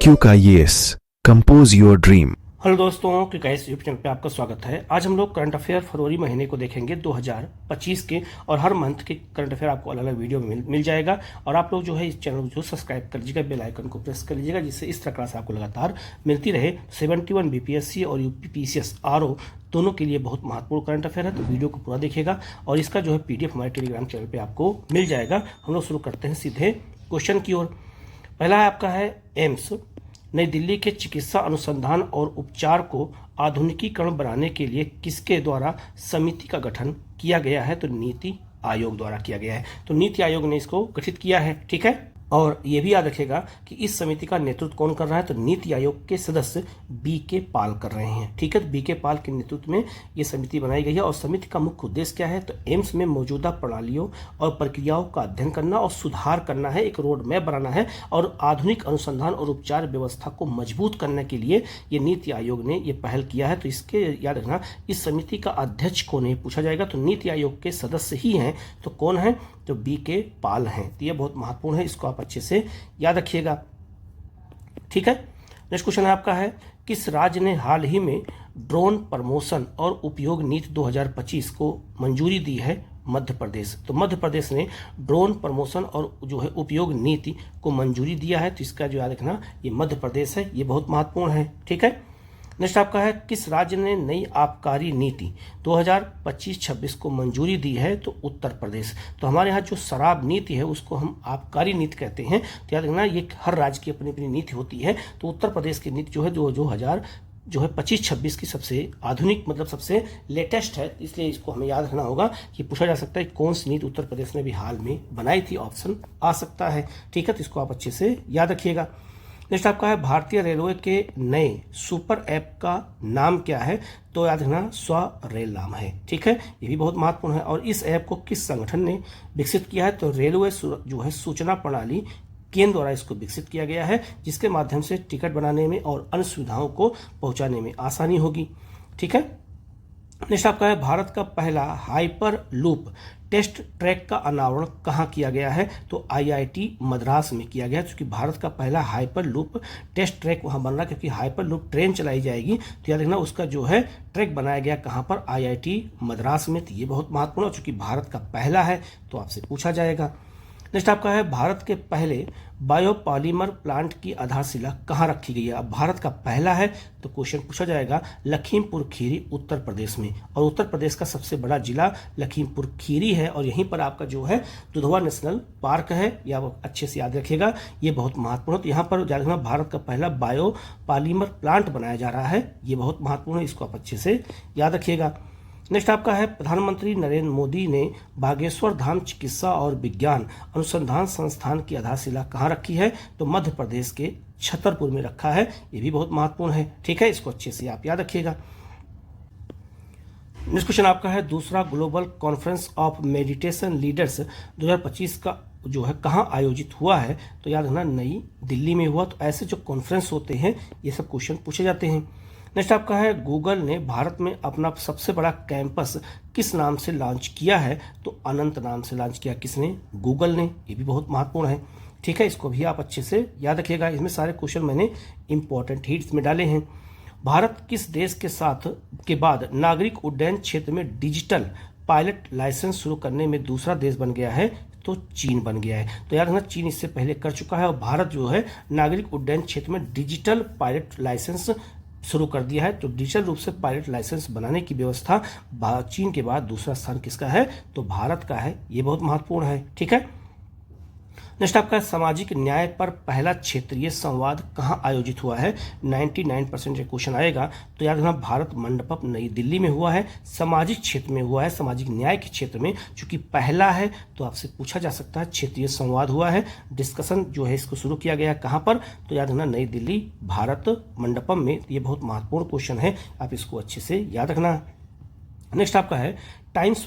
QKIS compose your dream. Hello दोस्तों, QKIS YouTube channel पे आपका स्वागत है। आज हम लोग करंट अफेयर फरवरी महीने को देखेंगे 2025 के, और हर मंथ के करंट अफेयर आपको अलग अलग वीडियो में मिल जाएगा। और आप लोग जो है इस चैनल को जो सब्सक्राइब कर लीजिएगा, बेल आइकन को प्रेस कर लीजिएगा, जिससे इस तरह क्लास आपको लगातार मिलती रहे। 71 BPSC और UPPCS RO दोनों के लिए बहुत महत्वपूर्ण करंट अफेयर है, तो वीडियो को पूरा देखिएगा। और इसका जो है PDF हमारे टेलीग्राम चैनल पर आपको मिल जाएगा। हम लोग शुरू करते हैं सीधे क्वेश्चन की ओर। पहला है आपका है एम्स नई दिल्ली के चिकित्सा अनुसंधान और उपचार को आधुनिकीकरण बनाने के लिए किसके द्वारा समिति का गठन किया गया है? तो नीति आयोग द्वारा किया गया है। तो नीति आयोग ने इसको गठित किया है, ठीक है। और ये भी याद रखिएगा कि इस समिति का नेतृत्व कौन कर रहा है? तो नीति आयोग के सदस्य BK पाल कर रहे हैं, ठीक है। तो BK पाल के नेतृत्व में ये समिति बनाई गई है। और समिति का मुख्य उद्देश्य क्या है? तो एम्स में मौजूदा प्रणालियों और प्रक्रियाओं का अध्ययन करना और सुधार करना है, एक रोड मैप बनाना है, और आधुनिक अनुसंधान और उपचार व्यवस्था को मजबूत करने के लिए ये नीति आयोग ने ये पहल किया है। तो इसके याद रखना, इस समिति का अध्यक्ष कौन है पूछा जाएगा। तो नीति आयोग के सदस्य ही हैं, तो कौन है? तो BK पाल हैं। तो ये बहुत महत्वपूर्ण है, इसको आप अच्छे से याद रखिएगा, ठीक है। नेक्स्ट क्वेश्चन आपका है, किस राज्य ने हाल ही में ड्रोन प्रमोशन और उपयोग नीति 2025 को मंजूरी दी है? मध्य प्रदेश। तो मध्य प्रदेश ने ड्रोन प्रमोशन और जो है उपयोग नीति को मंजूरी दिया है। तो इसका जो याद रखना, ये मध्य प्रदेश है, ये बहुत महत्वपूर्ण है, ठीक है। नेक्स्ट आपका है, किस राज्य ने नई आबकारी नीति 2025-26 को मंजूरी दी है? तो उत्तर प्रदेश। तो हमारे यहाँ जो शराब नीति है उसको हम आबकारी नीति कहते हैं। तो याद रखना, ये हर राज्य की अपनी अपनी नीति होती है। तो उत्तर प्रदेश की नीति जो है 2025-26 की सबसे आधुनिक, मतलब सबसे लेटेस्ट है, इसलिए इसको हमें याद रखना होगा कि पूछा जा सकता है कौन सी नीति उत्तर प्रदेश ने भी हाल में बनाई थी, ऑप्शन आ सकता है, ठीक है। तो इसको आप अच्छे से याद रखिएगा। नेक्स्ट आपका है, भारतीय रेलवे के नए सुपर ऐप का नाम क्या है? तो याद रखना, स्व रेल नाम है, ठीक है। ये भी बहुत महत्वपूर्ण है। और इस ऐप को किस संगठन ने विकसित किया है? तो रेलवे जो है सूचना प्रणाली केंद्र द्वारा इसको विकसित किया गया है, जिसके माध्यम से टिकट बनाने में और अन्य सुविधाओं को पहुंचाने में आसानी होगी, ठीक है। नेक्स्ट आपका है, भारत का पहला हाइपर लूप टेस्ट ट्रैक का अनावरण कहाँ किया गया है? तो IIT मद्रास में किया गया है, क्योंकि भारत का पहला हाइपर लूप टेस्ट ट्रैक वहाँ बन रहा है, क्योंकि हाइपर लूप ट्रेन चलाई जाएगी। तो याद रखना, उसका जो है ट्रैक बनाया गया कहाँ पर? IIT मद्रास में। तो ये बहुत महत्वपूर्ण है, चूंकि भारत का पहला है तो आपसे पूछा जाएगा। नेक्स्ट आपका है, भारत के पहले बायोपॉलीमर प्लांट की आधारशिला कहाँ रखी गई है? अब भारत का पहला है तो क्वेश्चन पूछा जाएगा लखीमपुर खीरी उत्तर प्रदेश में। और उत्तर प्रदेश का सबसे बड़ा जिला लखीमपुर खीरी है, और यहीं पर आपका जो है दुधवा नेशनल पार्क है, या वो अच्छे से याद रखिएगा, ये बहुत महत्वपूर्ण है। तो यहाँ पर याद रखना, भारत का पहला बायोपॉलीमर प्लांट बनाया जा रहा है, ये बहुत महत्वपूर्ण है, इसको आप अच्छे से याद रखिएगा। नेक्स्ट आपका है, प्रधानमंत्री नरेंद्र मोदी ने बागेश्वर धाम चिकित्सा और विज्ञान अनुसंधान संस्थान की आधारशिला कहाँ रखी है? तो मध्य प्रदेश के छतरपुर में रखा है, ये भी बहुत महत्वपूर्ण है, ठीक है। इसको अच्छे से आप याद रखिएगा। नेक्स्ट क्वेश्चन आपका है, दूसरा global conference of meditation leaders 2025 का जो है कहाँ आयोजित हुआ है? तो याद रखना, नई दिल्ली में हुआ। तो ऐसे जो कॉन्फ्रेंस होते हैं ये सब क्वेश्चन पूछे जाते हैं। नेक्स्ट आपका है, गूगल ने भारत में अपना सबसे बड़ा कैंपस किस नाम से लॉन्च किया है? तो अनंत नाम से लॉन्च किया। किसने? गूगल ने। ये भी बहुत महत्वपूर्ण है, ठीक है। इसको भी आप अच्छे से याद रखिएगा। इसमें सारे क्वेश्चन मैंने इंपॉर्टेंट हिट्स में डाले हैं। भारत किस देश के बाद नागरिक उड्डयन क्षेत्र में डिजिटल पायलट लाइसेंस शुरू करने में दूसरा देश बन गया है? तो चीन बन गया है। तो याद रखना, चीन इससे पहले कर चुका है, और भारत जो है नागरिक उड्डयन क्षेत्र में डिजिटल पायलट लाइसेंस शुरू कर दिया है। तो डिजिटल रूप से पायलट लाइसेंस बनाने की व्यवस्था चीन के बाद दूसरा स्थान किसका है? तो भारत का है, ये बहुत महत्वपूर्ण है, ठीक है। नेक्स्ट आपका सामाजिक न्याय पर पहला क्षेत्रीय संवाद कहाँ आयोजित हुआ है? 99% क्वेश्चन आएगा। तो याद रखना, भारत मंडपम नई दिल्ली में हुआ है, सामाजिक क्षेत्र में हुआ है, सामाजिक न्याय के क्षेत्र में। चूंकि पहला है तो आपसे पूछा जा सकता है क्षेत्रीय संवाद हुआ है, डिस्कशन जो है इसको शुरू किया गया कहाँ पर? तो याद रखना, नई दिल्ली भारत मंडपम में। ये बहुत महत्वपूर्ण क्वेश्चन है, आप इसको अच्छे से याद रखना। नेक्स्ट आपका है, टाइम्स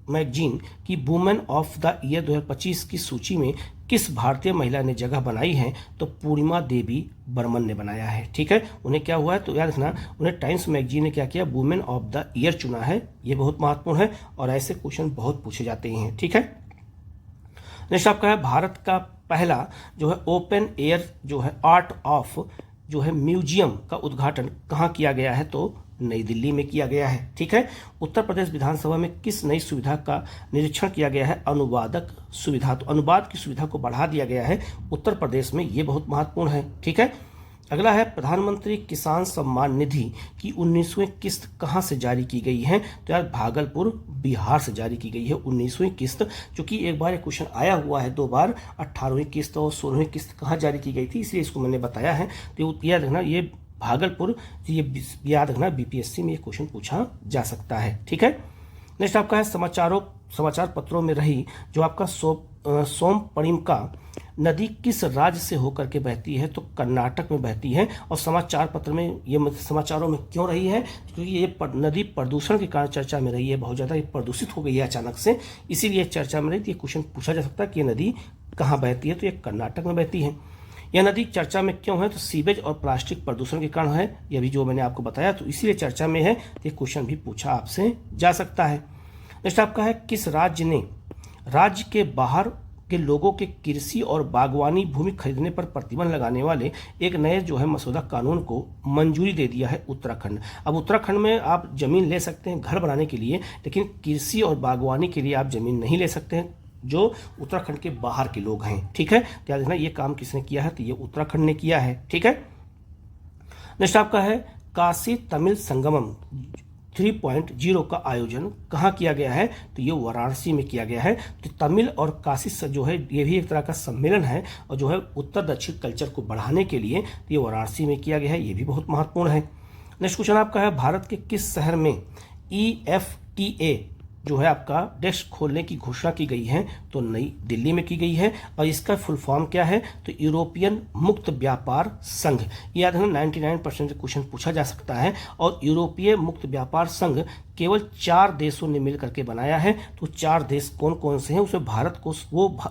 मैगजीन की वुमेन ऑफ द ईयर 2025 की सूची में किस भारतीय महिला ने जगह बनाई है? तो पूर्णिमा देवी बर्मन ने बनाया है, ठीक है। उन्हें क्या हुआ है? तो याद रखना, उन्हें टाइम्स मैगजीन ने क्या किया? वुमेन ऑफ द ईयर चुना है, ये बहुत महत्वपूर्ण है, और ऐसे क्वेश्चन बहुत पूछे जाते हैं, ठीक है। नेक्स्ट आपका है, भारत का पहला जो है ओपन एयर जो है आर्ट ऑफ जो है म्यूजियम का उद्घाटन कहाँ किया गया है? तो नई दिल्ली में किया गया है। ठीक है। उत्तर प्रदेश विधानसभा में किस नई सुविधा का निरीक्षण किया गया है? अनुवादक सुविधा। तो अनुवाद की सुविधा को बढ़ा दिया गया है उत्तर प्रदेश में, ये बहुत महत्वपूर्ण है। ठीक है। अगला है प्रधानमंत्री किसान सम्मान निधि की 19वीं किस्त कहाँ से जारी की गई है? तो यार भागलपुर बिहार से जारी की गई है 19वीं किस्त। चूंकि एक बार एक क्वेश्चन आया हुआ है 2 बार, 18वीं किस्त और 16वीं किस्त कहाँ जारी की गई थी, इसलिए इसको मैंने बताया है। तो याद रखना ये भागलपुर, ये याद रखना बीपीएससी में ये क्वेश्चन पूछा जा सकता है। ठीक है। नेक्स्ट आपका है समाचार पत्रों में रही जो आपका सोमपरिमका नदी किस राज्य से होकर के बहती है? तो कर्नाटक में बहती है। और समाचार पत्र में ये समाचारों में क्यों रही है? क्योंकि ये नदी प्रदूषण के कारण चर्चा में रही है, बहुत ज़्यादा ये प्रदूषित हो गई है अचानक से, इसीलिए चर्चा में रही। तो ये क्वेश्चन पूछा जा सकता है कि ये नदी कहाँ बहती है? तो ये कर्नाटक में बहती है। यह नदी चर्चा में क्यों है? तो सीवेज और प्लास्टिक प्रदूषण के कारण है, यह भी जो मैंने आपको बताया, तो इसीलिए चर्चा में है। ये क्वेश्चन भी पूछा आपसे जा सकता है। नेक्स्ट आपका है किस राज्य ने राज्य के बाहर के लोगों के कृषि और बागवानी भूमि खरीदने पर प्रतिबंध लगाने वाले एक नए जो है मसौदा कानून को मंजूरी दे दिया है? उत्तराखंड। अब उत्तराखंड में आप जमीन ले सकते हैं घर बनाने के लिए, लेकिन कृषि और बागवानी के लिए आप जमीन नहीं ले सकते हैं जो उत्तराखंड के बाहर के लोग हैं। ठीक है। तो याद रखना ये काम किसने किया है? तो ये उत्तराखंड ने किया है। ठीक है। नेक्स्ट आपका है काशी तमिल संगमम 3.0 का आयोजन कहाँ किया गया है? तो ये वाराणसी में किया गया है। तो तमिल और काशी से जो है ये भी एक तरह का सम्मेलन है, और जो है उत्तर दक्षिण कल्चर को बढ़ाने के लिए ये वाराणसी में किया गया है, ये भी बहुत महत्वपूर्ण है। नेक्स्ट क्वेश्चन आपका है भारत के किस शहर में EFTA जो है आपका डेस्क खोलने की घोषणा की गई है? तो नई दिल्ली में की गई है। और इसका फुल फॉर्म क्या है? तो यूरोपियन मुक्त व्यापार संघ। याद है 99% क्वेश्चन पूछा जा सकता है। और यूरोपीय मुक्त व्यापार संघ केवल 4 देशों ने मिल करके बनाया है। तो 4 देश कौन कौन से हैं? उसमें भारत को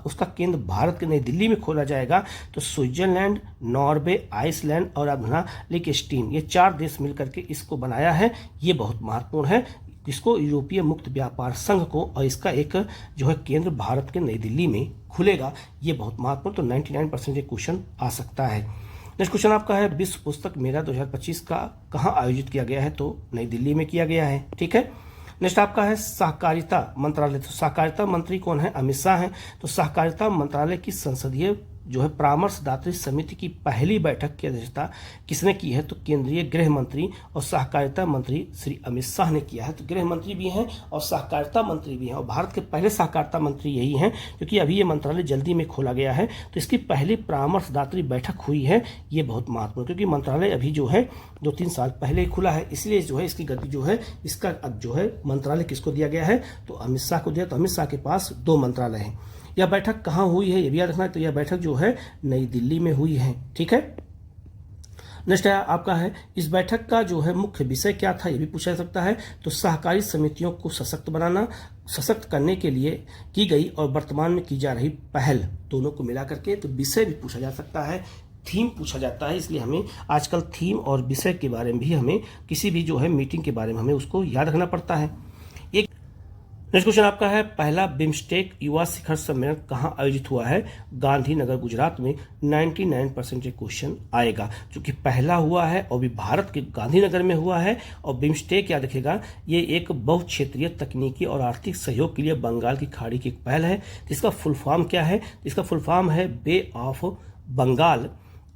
उसका केंद्र भारत के नई दिल्ली में खोला जाएगा। तो स्विट्जरलैंड, नॉर्वे, आइसलैंड और अपना लिechtenstein, ये 4 देश मिल करके इसको बनाया है। ये बहुत महत्वपूर्ण है, इसको यूरोपीय मुक्त व्यापार संघ को, और इसका एक जो है केंद्र भारत के नई दिल्ली में खुलेगा। ये बहुत महत्वपूर्ण, तो 99% ये क्वेश्चन आ सकता है। नेक्स्ट क्वेश्चन आपका है विश्व पुस्तक मेला 2025 का कहाँ आयोजित किया गया है? तो नई दिल्ली में किया गया है। ठीक है। नेक्स्ट आपका है सहकारिता मंत्रालय। तो सहकारिता मंत्री कौन है? अमित शाह हैं। तो सहकारिता मंत्रालय की संसदीय जो है परामर्शदात्री समिति की पहली बैठक की अध्यक्षता किसने की है? तो केंद्रीय गृह मंत्री और सहकारिता मंत्री श्री अमित शाह ने किया है। तो गृह मंत्री भी हैं और सहकारिता मंत्री भी हैं, और भारत के पहले सहकारिता मंत्री यही हैं, क्योंकि अभी ये मंत्रालय जल्दी में खोला गया है। तो इसकी पहली परामर्शदात्री बैठक हुई है, ये बहुत महत्वपूर्ण, क्योंकि मंत्रालय अभी जो है 2-3 साल पहले ही खुला है, इसलिए जो है इसकी गति जो है इसका अब जो है मंत्रालय किसको दिया गया है? तो अमित शाह को दिया। तो अमित शाह के पास 2 मंत्रालय हैं। यह बैठक कहाँ हुई है? ये भी याद रखना है। तो यह बैठक जो है नई दिल्ली में हुई है। ठीक है। नेक्स्ट आपका है इस बैठक का जो है मुख्य विषय क्या था? ये भी पूछा जा सकता है। तो सहकारी समितियों को सशक्त करने के लिए की गई और वर्तमान में की जा रही पहल, दोनों को मिला करके तो विषय भी पूछा जा सकता है, थीम पूछा जाता है। इसलिए हमें आजकल थीम और विषय के बारे में भी हमें किसी भी जो है मीटिंग के बारे में हमें उसको याद रखना पड़ता है। एक नेक्स्ट क्वेश्चन आपका है पहला बिम्स्टेक युवा शिखर सम्मेलन कहाँ आयोजित हुआ है? गांधीनगर गुजरात में। 99% ये क्वेश्चन आएगा, क्योंकि पहला हुआ है और भी भारत के गांधीनगर में हुआ है। और बिम्स्टेक याद रखेगा ये एक बहुक्षेत्रीय तकनीकी और आर्थिक सहयोग के लिए बंगाल की खाड़ी की एक पहल है। इसका फुल फॉर्म क्या है? इसका फुल फॉर्म है बे ऑफ बंगाल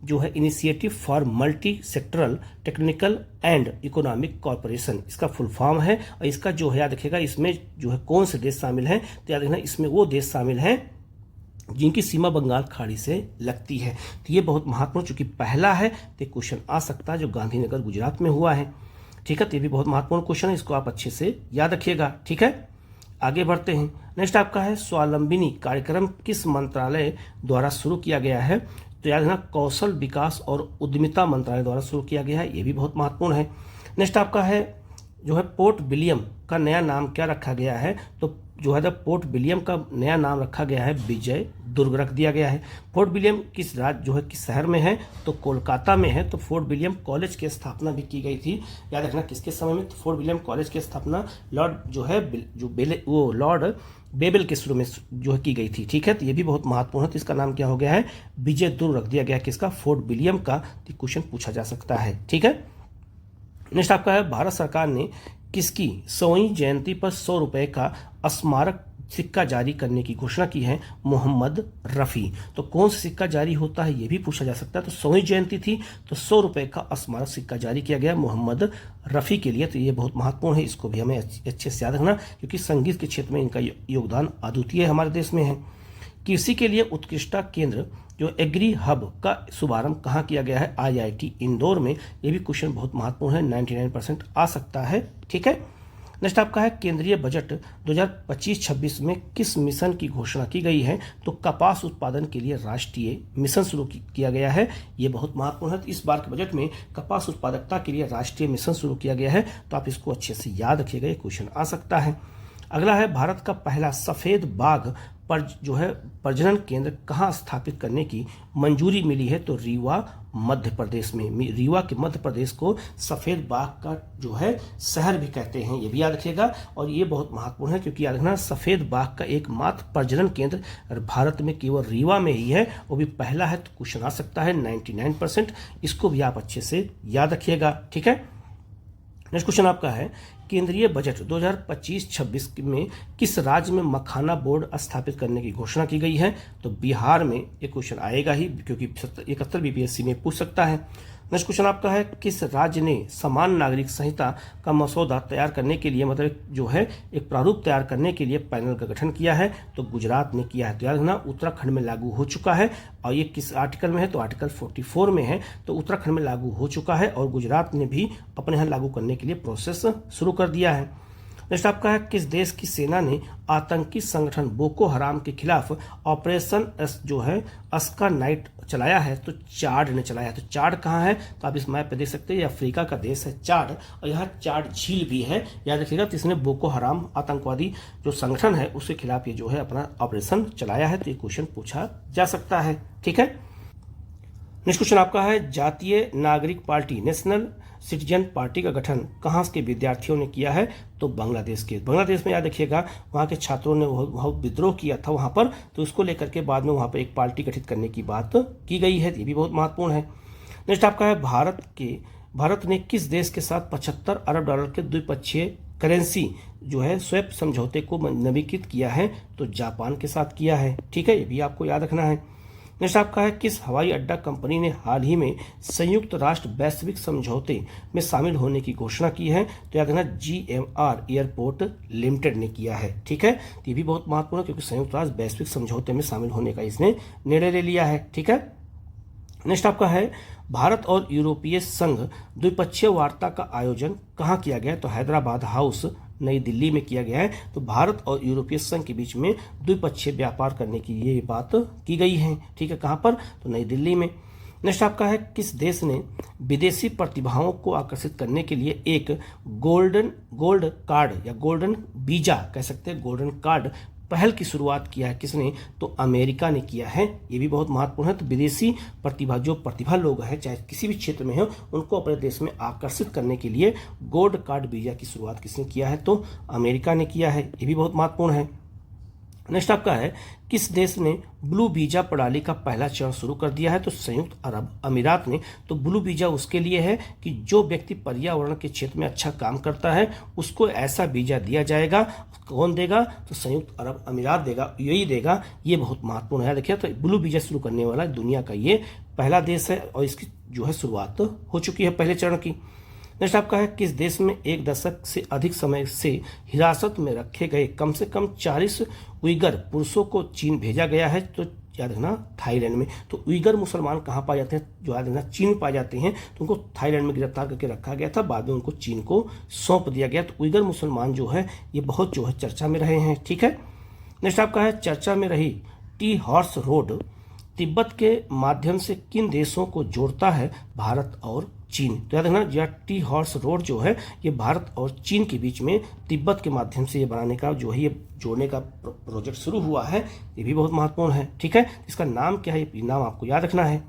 जो है initiative for multi sectoral technical and economic corporation, इसका फुल फॉर्म है। और इसका जो है याद रखिएगा इसमें जो है कौन से देश शामिल हैं? तो याद रखना इसमें वो देश शामिल हैं जिनकी सीमा बंगाल खाड़ी से लगती है। तो ये बहुत महत्वपूर्ण, चूंकि पहला है तो क्वेश्चन आ सकता है जो गांधीनगर गुजरात में हुआ है। ठीक है। तो ये भी बहुत महत्वपूर्ण क्वेश्चन है, इसको आप अच्छे से याद रखिएगा। ठीक है। आगे बढ़ते हैं। नेक्स्ट आपका है स्वावलंबिनी कार्यक्रम किस मंत्रालय द्वारा शुरू किया गया है? तो याद रखना कौशल विकास और उद्यमिता मंत्रालय द्वारा शुरू किया गया है, ये भी बहुत महत्वपूर्ण है। नेक्स्ट आपका है जो है पोर्ट विलियम का नया नाम क्या रखा गया है? तो जो है पोर्ट विलियम का नया नाम रखा गया है विजय दुर्ग रख दिया गया है। फोर्ट विलियम किस राज्य जो है किस शहर में है? तो कोलकाता में है। तो फोर्ट विलियम कॉलेज की स्थापना भी की गई थी, याद रखना किसके समय में? तो फोर्ट विलियम कॉलेज की स्थापना लॉर्ड जो है लॉर्ड बेबल के शुरू में जो है की गई थी। ठीक है, तो ये भी बहुत महत्वपूर्ण है। तो इसका नाम क्या हो गया है? विजय दुर्ग रख दिया गया किसका? फोर्ट विलियम का। क्वेश्चन पूछा जा सकता है। ठीक है, नेक्स्ट आपका है भारत सरकार ने किसकी 100वीं जयंती पर 100 रुपए का स्मारक सिक्का जारी करने की घोषणा की है? मोहम्मद रफ़ी। तो कौन सा सिक्का जारी होता है ये भी पूछा जा सकता है। तो 100वीं जयंती थी तो 100 रुपए का स्मारक सिक्का जारी किया गया मोहम्मद रफ़ी के लिए। तो ये बहुत महत्वपूर्ण है, इसको भी हमें अच्छे से याद रखना, क्योंकि संगीत के क्षेत्र में इनका योगदान अद्वितीय हमारे देश में है। कृषि के लिए उत्कृष्टता केंद्र जो एग्री हब का शुभारंभ कहाँ किया गया है? IIT इंदौर में। ये भी क्वेश्चन बहुत महत्वपूर्ण है, 99% आ सकता है। ठीक है, नेक्स्ट आपका है केंद्रीय बजट 2025-26 में किस मिशन की घोषणा की गई है? तो कपास उत्पादन के लिए राष्ट्रीय मिशन शुरू किया गया है। ये बहुत महत्वपूर्ण है। तो इस बार के बजट में कपास उत्पादकता के लिए राष्ट्रीय मिशन शुरू किया गया है। तो आप इसको अच्छे से याद रखिएगा, ये क्वेश्चन आ सकता है। अगला है भारत का पहला सफेद बाघ पर जो है प्रजनन केंद्र कहाँ स्थापित करने की मंजूरी मिली है? तो रीवा मध्य प्रदेश में। रीवा के मध्य प्रदेश को सफेद बाघ का जो है शहर भी कहते हैं, ये भी याद रखिएगा। और ये बहुत महत्वपूर्ण है, क्योंकि याद रखना सफेद बाघ का एकमात्र प्रजनन केंद्र भारत में केवल रीवा में ही है, वो भी पहला है। तो क्वेश्चन आ सकता है 99%, इसको भी आप अच्छे से याद रखिएगा। ठीक है, नेक्स्ट क्वेश्चन आपका है केंद्रीय बजट 2025-26 में किस राज्य में मखाना बोर्ड स्थापित करने की घोषणा की गई है? तो बिहार में। ये क्वेश्चन आएगा ही, क्योंकि 71 BPSC में पूछ सकता है। नेक्स्ट क्वेश्चन आपका है किस राज्य ने समान नागरिक संहिता का मसौदा तैयार करने के लिए, मतलब जो है एक प्रारूप तैयार करने के लिए पैनल का गठन किया है? तो गुजरात ने किया है। तो याद रखना उत्तराखंड में लागू हो चुका है। और ये किस आर्टिकल में है? तो आर्टिकल 44 में है। तो उत्तराखंड में लागू हो चुका है और गुजरात ने भी अपने यहाँ लागू करने के लिए प्रोसेस शुरू कर दिया है। नेक्स्ट आपका है किस देश की सेना ने आतंकी संगठन बोको हराम के खिलाफ ऑपरेशन जो है अस्का नाइट चलाया है? तो चाड ने चलाया है। तो चाड कहाँ है? तो आप इस मैप पे देख सकते हैं, ये अफ्रीका का देश है चाड, और यहाँ चाड झील भी है, याद रखिएगा। तो इसने बोको हराम आतंकवादी जो संगठन है उसके खिलाफ ये जो है अपना ऑपरेशन चलाया है। तो ये क्वेश्चन पूछा जा सकता है। ठीक है, नेक्स्ट क्वेश्चन आपका है जातीय नागरिक पार्टी नेशनल सिटीजन पार्टी का गठन कहाँ के विद्यार्थियों ने किया है? तो बांग्लादेश के। बांग्लादेश में याद रखिएगा वहाँ के छात्रों ने बहुत विद्रोह किया था वहाँ पर, तो उसको लेकर के बाद में वहाँ पर एक पार्टी गठित करने की बात की गई है। ये भी बहुत महत्वपूर्ण है। नेक्स्ट आपका है भारत ने किस देश के साथ 75 अरब डॉलर के द्विपक्षीय करेंसी जो है स्वैप समझौते को नवीकृत किया है? तो जापान के साथ किया है। ठीक है, ये भी आपको याद रखना है। नेक्स्ट आपका है किस हवाई अड्डा कंपनी ने हाल ही में संयुक्त राष्ट्र वैश्विक समझौते में शामिल होने की घोषणा की है? तो याद रखना GMR एयरपोर्ट लिमिटेड ने किया है। ठीक है, तो ये भी बहुत महत्वपूर्ण है, क्योंकि संयुक्त राष्ट्र वैश्विक समझौते में शामिल होने का इसने निर्णय ले लिया है। ठीक है, नेक्स्ट आपका है भारत और यूरोपीय संघ द्विपक्षीय वार्ता का आयोजन कहाँ किया गया? तो हैदराबाद हाउस नई दिल्ली में किया गया है। तो भारत और यूरोपीय संघ के बीच में द्विपक्षीय व्यापार करने की ये बात की गई है। ठीक है, कहाँ पर? तो नई दिल्ली में। नेक्स्ट आपका है किस देश ने विदेशी प्रतिभाओं को आकर्षित करने के लिए एक गोल्ड कार्ड या गोल्डन वीजा कह सकते हैं, गोल्डन कार्ड पहल की शुरुआत किया है? किसने? तो अमेरिका ने किया है। ये भी बहुत महत्वपूर्ण है। तो विदेशी प्रतिभा लोग हैं चाहे किसी भी क्षेत्र में हो, उनको अपने देश में आकर्षित करने के लिए गोल्ड कार्ड वीजा की शुरुआत किसने किया है? तो अमेरिका ने किया है। ये भी बहुत महत्वपूर्ण है। नेक्स्ट आपका है किस देश ने ब्लू वीजा प्रणाली का पहला चरण शुरू कर दिया है? तो संयुक्त अरब अमीरात ने। तो ब्लू वीजा उसके लिए है कि जो व्यक्ति पर्यावरण के क्षेत्र में अच्छा काम करता है उसको ऐसा वीजा दिया जाएगा। कौन देगा? तो संयुक्त अरब अमीरात देगा, यही देगा। ये बहुत महत्वपूर्ण है। देखिए, तो ब्लू वीजा शुरू करने वाला दुनिया का ये पहला देश है और इसकी जो है शुरुआत हो चुकी है पहले चरण की। नेक्स्ट आपका है किस देश में 1 दशक से अधिक समय से हिरासत में रखे गए कम से कम 40 उइगर पुरुषों को चीन भेजा गया है? तो याद रखना थाईलैंड में। तो उइगर मुसलमान कहाँ पाए जाते हैं? जो याद रखना चीन पाए जाते हैं। तो उनको थाईलैंड में गिरफ्तार करके रखा गया था, बाद में उनको चीन को सौंप दिया गया। तो उइगर मुसलमान जो है ये बहुत जो है चर्चा में रहे हैं। ठीक है, नेक्स्ट आपका है चर्चा में रही टी हॉर्स रोड तिब्बत के माध्यम से किन देशों को जोड़ता है? भारत और चीन। तो याद रखना यह टी हॉर्स रोड जो है ये भारत और चीन के बीच में तिब्बत के माध्यम से ये बनाने का जो है ये जोड़ने का प्रोजेक्ट शुरू हुआ है, ये भी बहुत महत्वपूर्ण है। ठीक है, इसका नाम क्या है, ये नाम आपको याद रखना है।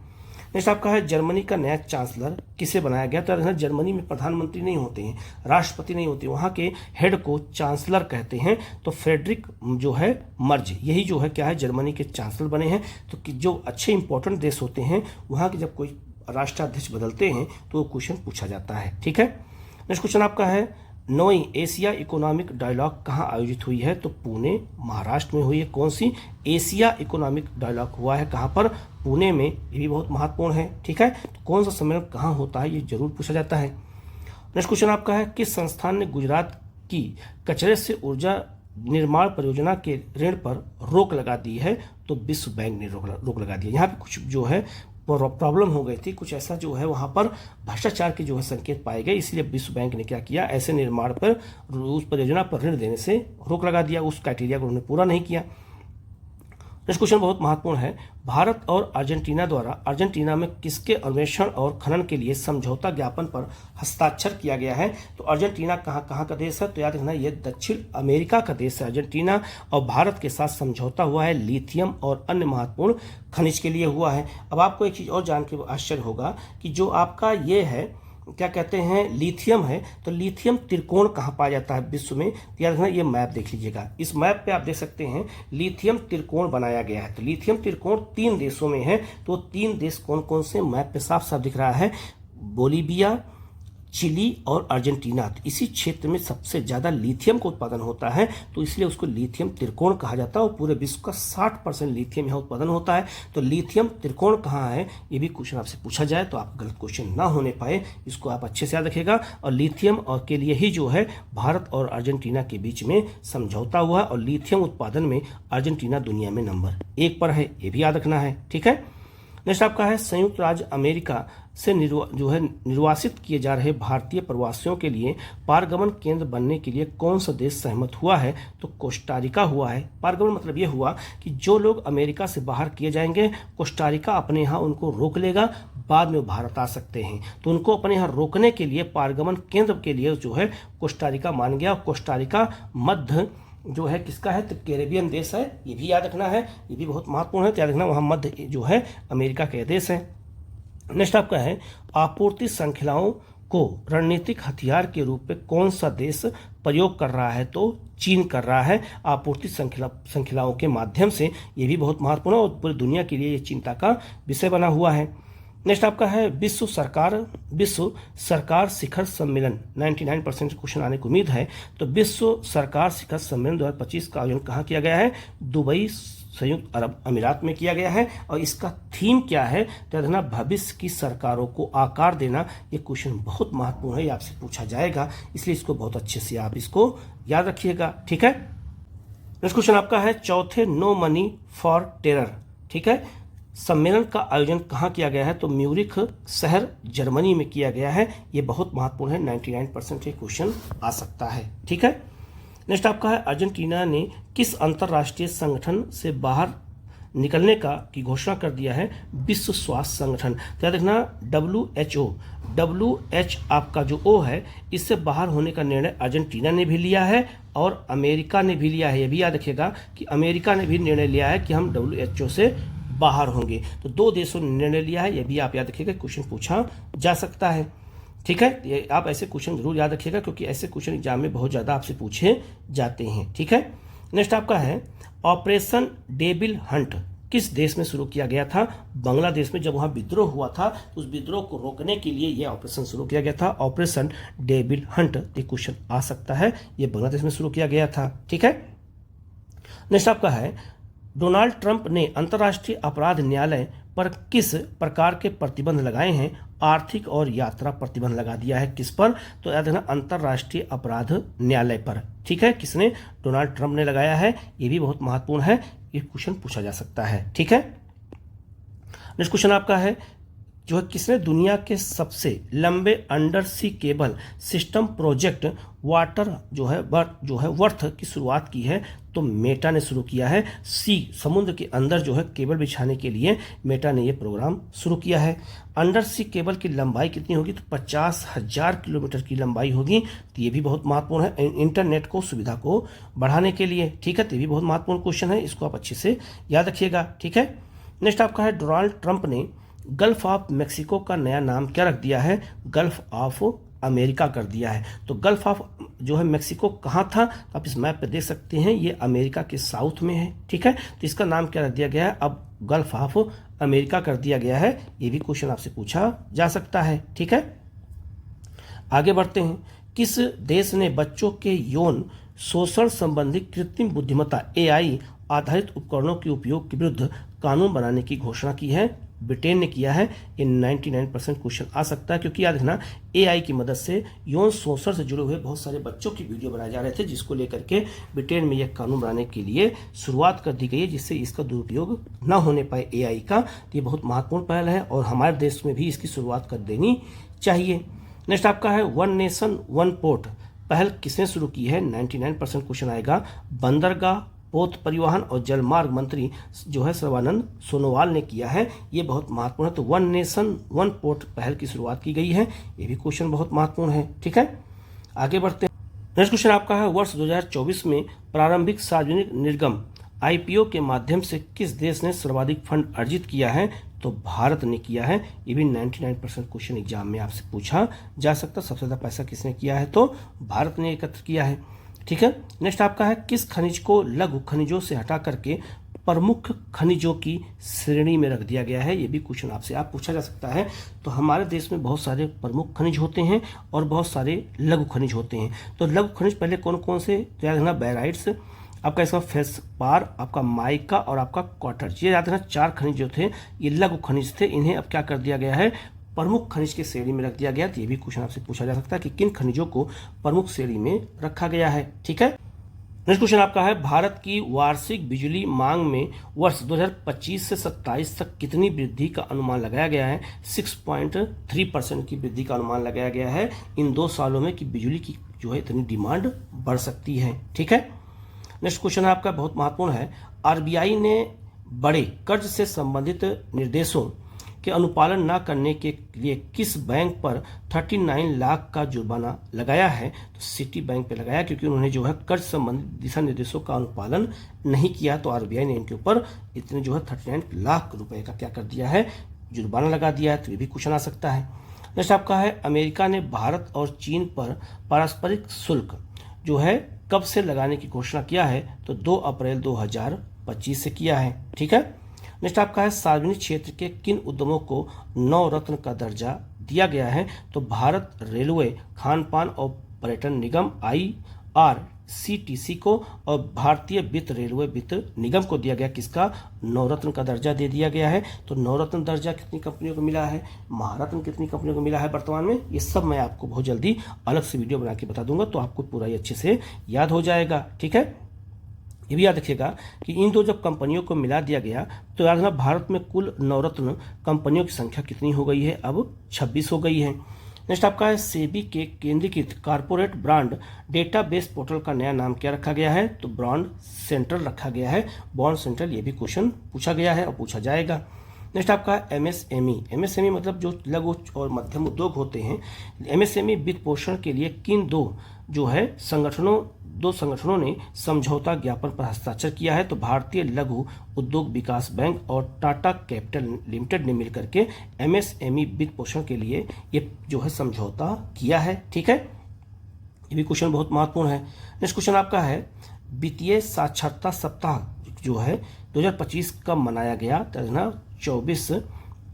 नेक्स्ट आपका है जर्मनी का नया चांसलर किसे बनाया गया। तो याद रखना जर्मनी में प्रधानमंत्री नहीं होते हैं, राष्ट्रपति नहीं होते, वहाँ के हेड को चांसलर कहते हैं। तो फ्रेडरिक जो है मर्ज, यही जो है क्या है जर्मनी के चांसलर बने हैं। तो जो अच्छे इंपॉर्टेंट देश होते हैं वहाँ के जब कोई राष्ट्राध्यक्ष बदलते हैं तो क्वेश्चन पूछा जाता है। ठीक है, नेक्स्ट क्वेश्चन आपका है 9वीं एशिया इकोनॉमिक डायलॉग कहाँ आयोजित हुई है। तो पुणे महाराष्ट्र में हुई है। कौन सी एशिया इकोनॉमिक डायलॉग हुआ है, कहाँ पर, पुणे में, ये भी बहुत महत्वपूर्ण है। ठीक है, तो कौन सा सम्मेलन कहाँ होता है ये जरूर पूछा जाता है। नेक्स्ट क्वेश्चन आपका है किस संस्थान ने गुजरात की कचरे से ऊर्जा निर्माण परियोजना के ऋण पर रोक लगा दी है। तो विश्व बैंक ने रोक लगा दी है। यहाँ पे कुछ जो है प्रॉब्लम हो गई थी, कुछ ऐसा जो है वहाँ पर भ्रष्टाचार के जो है संकेत पाए गए, इसलिए विश्व बैंक ने क्या किया, ऐसे निर्माण पर उस परियोजना पर ऋण देने से रोक लगा दिया, उस क्राइटेरिया को उन्होंने पूरा नहीं किया। नेक्स्ट क्वेश्चन बहुत महत्वपूर्ण है, भारत और अर्जेंटीना द्वारा अर्जेंटीना में किसके अन्वेषण और खनन के लिए समझौता ज्ञापन पर हस्ताक्षर किया गया है। तो अर्जेंटीना कहाँ का देश है। तो याद रखना ये दक्षिण अमेरिका का देश है अर्जेंटीना, और भारत के साथ समझौता हुआ है लिथियम और अन्य महत्वपूर्ण खनिज के लिए हुआ है। अब आपको एक चीज़ और जान के आश्चर्य होगा कि जो आपका ये है क्या कहते हैं लिथियम है, तो लिथियम त्रिकोण कहाँ पाया जाता है विश्व में। याद रखना ये मैप देख लीजिएगा, इस मैप पे आप देख सकते हैं लिथियम त्रिकोण बनाया गया है। तो लिथियम त्रिकोण 3 देशों में है। तो 3 देश कौन कौन से मैप पे साफ साफ दिख रहा है, बोलीविया, चिली और अर्जेंटीना। तो इसी क्षेत्र में सबसे ज़्यादा लिथियम का उत्पादन होता है, तो इसलिए उसको लिथियम त्रिकोण कहा जाता है, और पूरे विश्व का 60% लिथियम यहाँ उत्पादन होता है। तो लिथियम त्रिकोण कहाँ है, ये भी क्वेश्चन आपसे पूछा जाए तो आप गलत क्वेश्चन ना होने पाए, इसको आप अच्छे से याद रखिएगा। और लिथियम और के लिए ही जो है भारत और अर्जेंटीना के बीच में समझौता हुआ, और लिथियम उत्पादन में अर्जेंटीना दुनिया में नंबर 1 पर है, ये भी याद रखना है। ठीक है, नेक्स्ट आपका है संयुक्त राज्य अमेरिका से निर्वासित किए जा रहे भारतीय प्रवासियों के लिए पारगमन केंद्र बनने के लिए कौन सा देश सहमत हुआ है। तो कोस्टारिका हुआ है। पारगमन मतलब ये हुआ कि जो लोग अमेरिका से बाहर किए जाएंगे, कोस्टारिका अपने यहाँ उनको रोक लेगा, बाद में वो भारत आ सकते हैं। तो उनको अपने यहाँ रोकने के लिए पारगमन केंद्र के लिए जो है कोस्टारिका मान गया। कोस्टारिका मध्य जो है किसका है, तो कैरेबियन देश है, ये भी याद रखना है, ये भी बहुत महत्वपूर्ण है। तो याद रखना वहाँ मध्य जो है अमेरिका का देश है। नेक्स्ट आपका है आपूर्ति श्रृंखलाओं को रणनीतिक हथियार के रूप में कौन सा देश प्रयोग कर रहा है। तो चीन कर रहा है आपूर्ति श्रृंखलाओं के माध्यम से, ये भी बहुत महत्वपूर्ण है और पूरी दुनिया के लिए ये चिंता का विषय बना हुआ है। नेक्स्ट आपका है विश्व सरकार शिखर सम्मेलन 99% क्वेश्चन आने की उम्मीद है। तो विश्व सरकार शिखर सम्मेलन 2025 का आयोजन कहाँ किया गया है, दुबई संयुक्त अरब अमीरात में किया गया है। और इसका थीम क्या है, तो भविष्य की सरकारों को आकार देना। ये क्वेश्चन बहुत महत्वपूर्ण है, ये आपसे पूछा जाएगा, इसलिए इसको बहुत अच्छे से आप इसको याद रखिएगा। ठीक है, नेक्स्ट क्वेश्चन आपका है चौथे नो मनी फॉर टेरर। ठीक है, सम्मेलन का आयोजन कहाँ किया गया है, तो म्यूरिख शहर जर्मनी में किया गया है। ये बहुत महत्वपूर्ण है, 99% ये क्वेश्चन आ सकता है। ठीक है, नेक्स्ट आपका है अर्जेंटीना ने किस अंतर्राष्ट्रीय संगठन से बाहर निकलने की घोषणा कर दिया है, विश्व स्वास्थ्य संगठन। तो याद रखना WHO आपका जो O है, इससे बाहर होने का निर्णय अर्जेंटीना ने भी लिया है और अमेरिका ने भी लिया है। ये भी याद रखिएगा कि अमेरिका ने भी निर्णय लिया है कि हम WHO से बाहर होंगे। तो 2 देशों ने निर्णय लिया है, ये भी आप याद रखिएगा, क्वेश्चन पूछा जा सकता है। ठीक है, ये आप ऐसे क्वेश्चन जरूर याद रखिएगा क्योंकि ऐसे क्वेश्चन एग्जाम में बहुत ज़्यादा आपसे पूछे जाते हैं। ठीक है, नेक्स्ट आपका है ऑपरेशन डेविल हंट किस देश में शुरू किया गया था, बांग्लादेश में। जब वहाँ विद्रोह हुआ था तो उस विद्रोह को रोकने के लिए यह ऑपरेशन शुरू किया गया था, ऑपरेशन डेविल हंट। ये क्वेश्चन आ सकता है, ये बांग्लादेश में शुरू किया गया था। ठीक है, नेक्स्ट आपका है डोनाल्ड ट्रंप ने अंतर्राष्ट्रीय अपराध न्यायालय पर किस प्रकार के प्रतिबंध लगाए हैं, आर्थिक और यात्रा प्रतिबंध लगा दिया है। किस पर, तो याद रखना अंतर्राष्ट्रीय अपराध न्यायालय पर। ठीक है, किसने, डोनाल्ड ट्रंप ने लगाया है, ये भी बहुत महत्वपूर्ण है, ये क्वेश्चन पूछा जा सकता है। ठीक है, नेक्स्ट क्वेश्चन आपका है जो है किसने दुनिया के सबसे लंबे under sea cable system project water जो है वर्थ की शुरुआत की है। तो मेटा ने शुरू किया है। सी, समुद्र के अंदर जो है केबल बिछाने के लिए मेटा ने ये प्रोग्राम शुरू किया है। अंडर सी केबल की लंबाई कितनी होगी, तो 50,000 किलोमीटर की लंबाई होगी। तो ये भी बहुत महत्वपूर्ण है इंटरनेट को सुविधा को बढ़ाने के लिए। ठीक है, तो ये भी बहुत महत्वपूर्ण क्वेश्चन है, इसको आप अच्छे से याद रखिएगा। ठीक है, नेक्स्ट आपका है डोनाल्ड ट्रंप ने गल्फ ऑफ मेक्सिको का नया नाम क्या रख दिया है, गल्फ ऑफ अमेरिका कर दिया है। तो गल्फ ऑफ जो है मेक्सिको कहाँ था, तो आप इस मैप पे देख सकते हैं, ये अमेरिका के साउथ में है। ठीक है, तो इसका नाम क्या रख दिया गया है, अब गल्फ ऑफ अमेरिका कर दिया गया है। ये भी क्वेश्चन आपसे पूछा जा सकता है। ठीक है, आगे बढ़ते हैं। किस देश ने बच्चों के यौन शोषण संबंधी कृत्रिम बुद्धिमत्ता AI आधारित उपकरणों के उपयोग के विरुद्ध कानून बनाने की घोषणा की है, ब्रिटेन ने किया है। ये 99% क्वेश्चन आ सकता है, क्योंकि याद रखना AI की मदद से यौन शोषण से जुड़े हुए बहुत सारे बच्चों की वीडियो बनाए जा रहे थे, जिसको लेकर के ब्रिटेन में यह कानून बनाने के लिए शुरुआत कर दी गई है, जिससे इसका दुरुपयोग न होने पाए AI का। तो ये बहुत महत्वपूर्ण पहल है और हमारे देश में भी इसकी शुरुआत कर देनी चाहिए। नेक्स्ट आपका है वन नेशन वन पोर्ट पहल किसने शुरू की है, 99% क्वेश्चन आएगा। बंदरगाह, पोत परिवहन और जलमार्ग मंत्री जो है सर्बानंद सोनोवाल ने किया है। ये बहुत महत्वपूर्ण है। तो वन नेशन वन पोर्ट पहल की शुरुआत की गई है, ये भी क्वेश्चन बहुत महत्वपूर्ण है। ठीक है, आगे बढ़ते हैं। नेक्स्ट क्वेश्चन आपका है वर्ष 2024 में प्रारंभिक सार्वजनिक निर्गम IPO के माध्यम से किस देश ने सर्वाधिक फंड अर्जित किया है, तो भारत ने किया है। ये भी 99% क्वेश्चन एग्जाम में आपसे पूछा जा सकता है। सबसे ज़्यादा पैसा किसने किया है, तो भारत ने एकत्र किया है। ठीक है, नेक्स्ट आपका है किस खनिज को लघु खनिजों से हटा करके प्रमुख खनिजों की श्रेणी में रख दिया गया है। ये भी क्वेश्चन आपसे पूछा जा सकता है। तो हमारे देश में बहुत सारे प्रमुख खनिज होते हैं और बहुत सारे लघु खनिज होते हैं। तो लघु खनिज पहले कौन कौन से, तो याद रखना बैराइट्स, आपका इसका फेल्सपार, आपका माइका और आपका क्वार्टज। ये याद रखना 4 खनिज जो थे ये लघु खनिज थे, इन्हें अब क्या कर दिया गया है, प्रमुख खनिज के श्रेणी में रख दिया गया। तो ये भी क्वेश्चन आपसे पूछा जा सकता है कि किन खनिजों को प्रमुख श्रेणी में रखा गया है। ठीक है, नेक्स्ट क्वेश्चन आपका है भारत की वार्षिक बिजली मांग में वर्ष 2025 से 27 तक कितनी वृद्धि का अनुमान लगाया गया है, 6.3% की वृद्धि का अनुमान लगाया गया है। इन 2 सालों में कि बिजली की जो है इतनी डिमांड बढ़ सकती है। ठीक है, नेक्स्ट क्वेश्चन आपका बहुत महत्वपूर्ण है। RBI ने बड़े कर्ज से संबंधित निर्देशों के अनुपालन न करने के लिए किस बैंक पर 39 लाख का जुर्माना लगाया है, तो सिटी बैंक पे लगाया, क्योंकि उन्होंने जो है कर्ज संबंधित दिशा निर्देशों का अनुपालन नहीं किया। तो RBI ने इनके ऊपर इतने जो है 39 लाख रुपए का क्या कर दिया है, जुर्माना लगा दिया है। तो ये भी क्वेश्चन आ सकता है। नेक्स्ट आपका है अमेरिका ने भारत और चीन पर पारस्परिक शुल्क जो है कब से लगाने की घोषणा किया है, तो 2 अप्रैल 2025 से किया है। ठीक है, नेक्स्ट आपका है सार्वजनिक क्षेत्र के किन उद्यमों को नवरत्न का दर्जा दिया गया है, तो भारत रेलवे, खान पान और पर्यटन निगम IRCTC को और भारतीय वित्त रेलवे वित्त निगम को दिया गया किसका, नवरत्न का दर्जा दे दिया गया है। तो नवरत्न दर्जा कितनी कंपनियों को मिला है, महारत्न कितनी कंपनियों को मिला है वर्तमान में, ये सब मैं आपको बहुत जल्दी अलग से वीडियो बना के बता दूंगा, तो आपको पूरा ये अच्छे से याद हो जाएगा। ठीक है, ये भी याद रखिएगा कि इन 2 जब कंपनियों को मिला दिया गया तो याद रखना भारत में कुल नवरत्न कंपनियों की संख्या कितनी हो गई है, अब 26 हो गई है। नेक्स्ट आपका है सेबी के केंद्रीकृत कारपोरेट ब्रांड डेटाबेस पोर्टल का नया नाम क्या रखा गया है, तो ब्रांड सेंट्रल रखा गया है, बॉन्ड सेंट्रल। ये भी क्वेश्चन पूछा गया है और पूछा जाएगा। नेक्स्ट आपका MSME मतलब जो लघु और मध्यम उद्योग होते हैं। MSME वित्त पोषण के लिए किन 2 संगठनों ने समझौता ज्ञापन पर हस्ताक्षर किया है, तो भारतीय लघु उद्योग विकास बैंक और टाटा कैपिटल लिमिटेड ने मिलकर के MSME वित्त पोषण के लिए ये जो है समझौता किया है। ठीक है, ये भी क्वेश्चन बहुत महत्वपूर्ण है। नेक्स्ट क्वेश्चन आपका है वित्तीय साक्षरता सप्ताह जो है 2025 कब मनाया गया, तो 24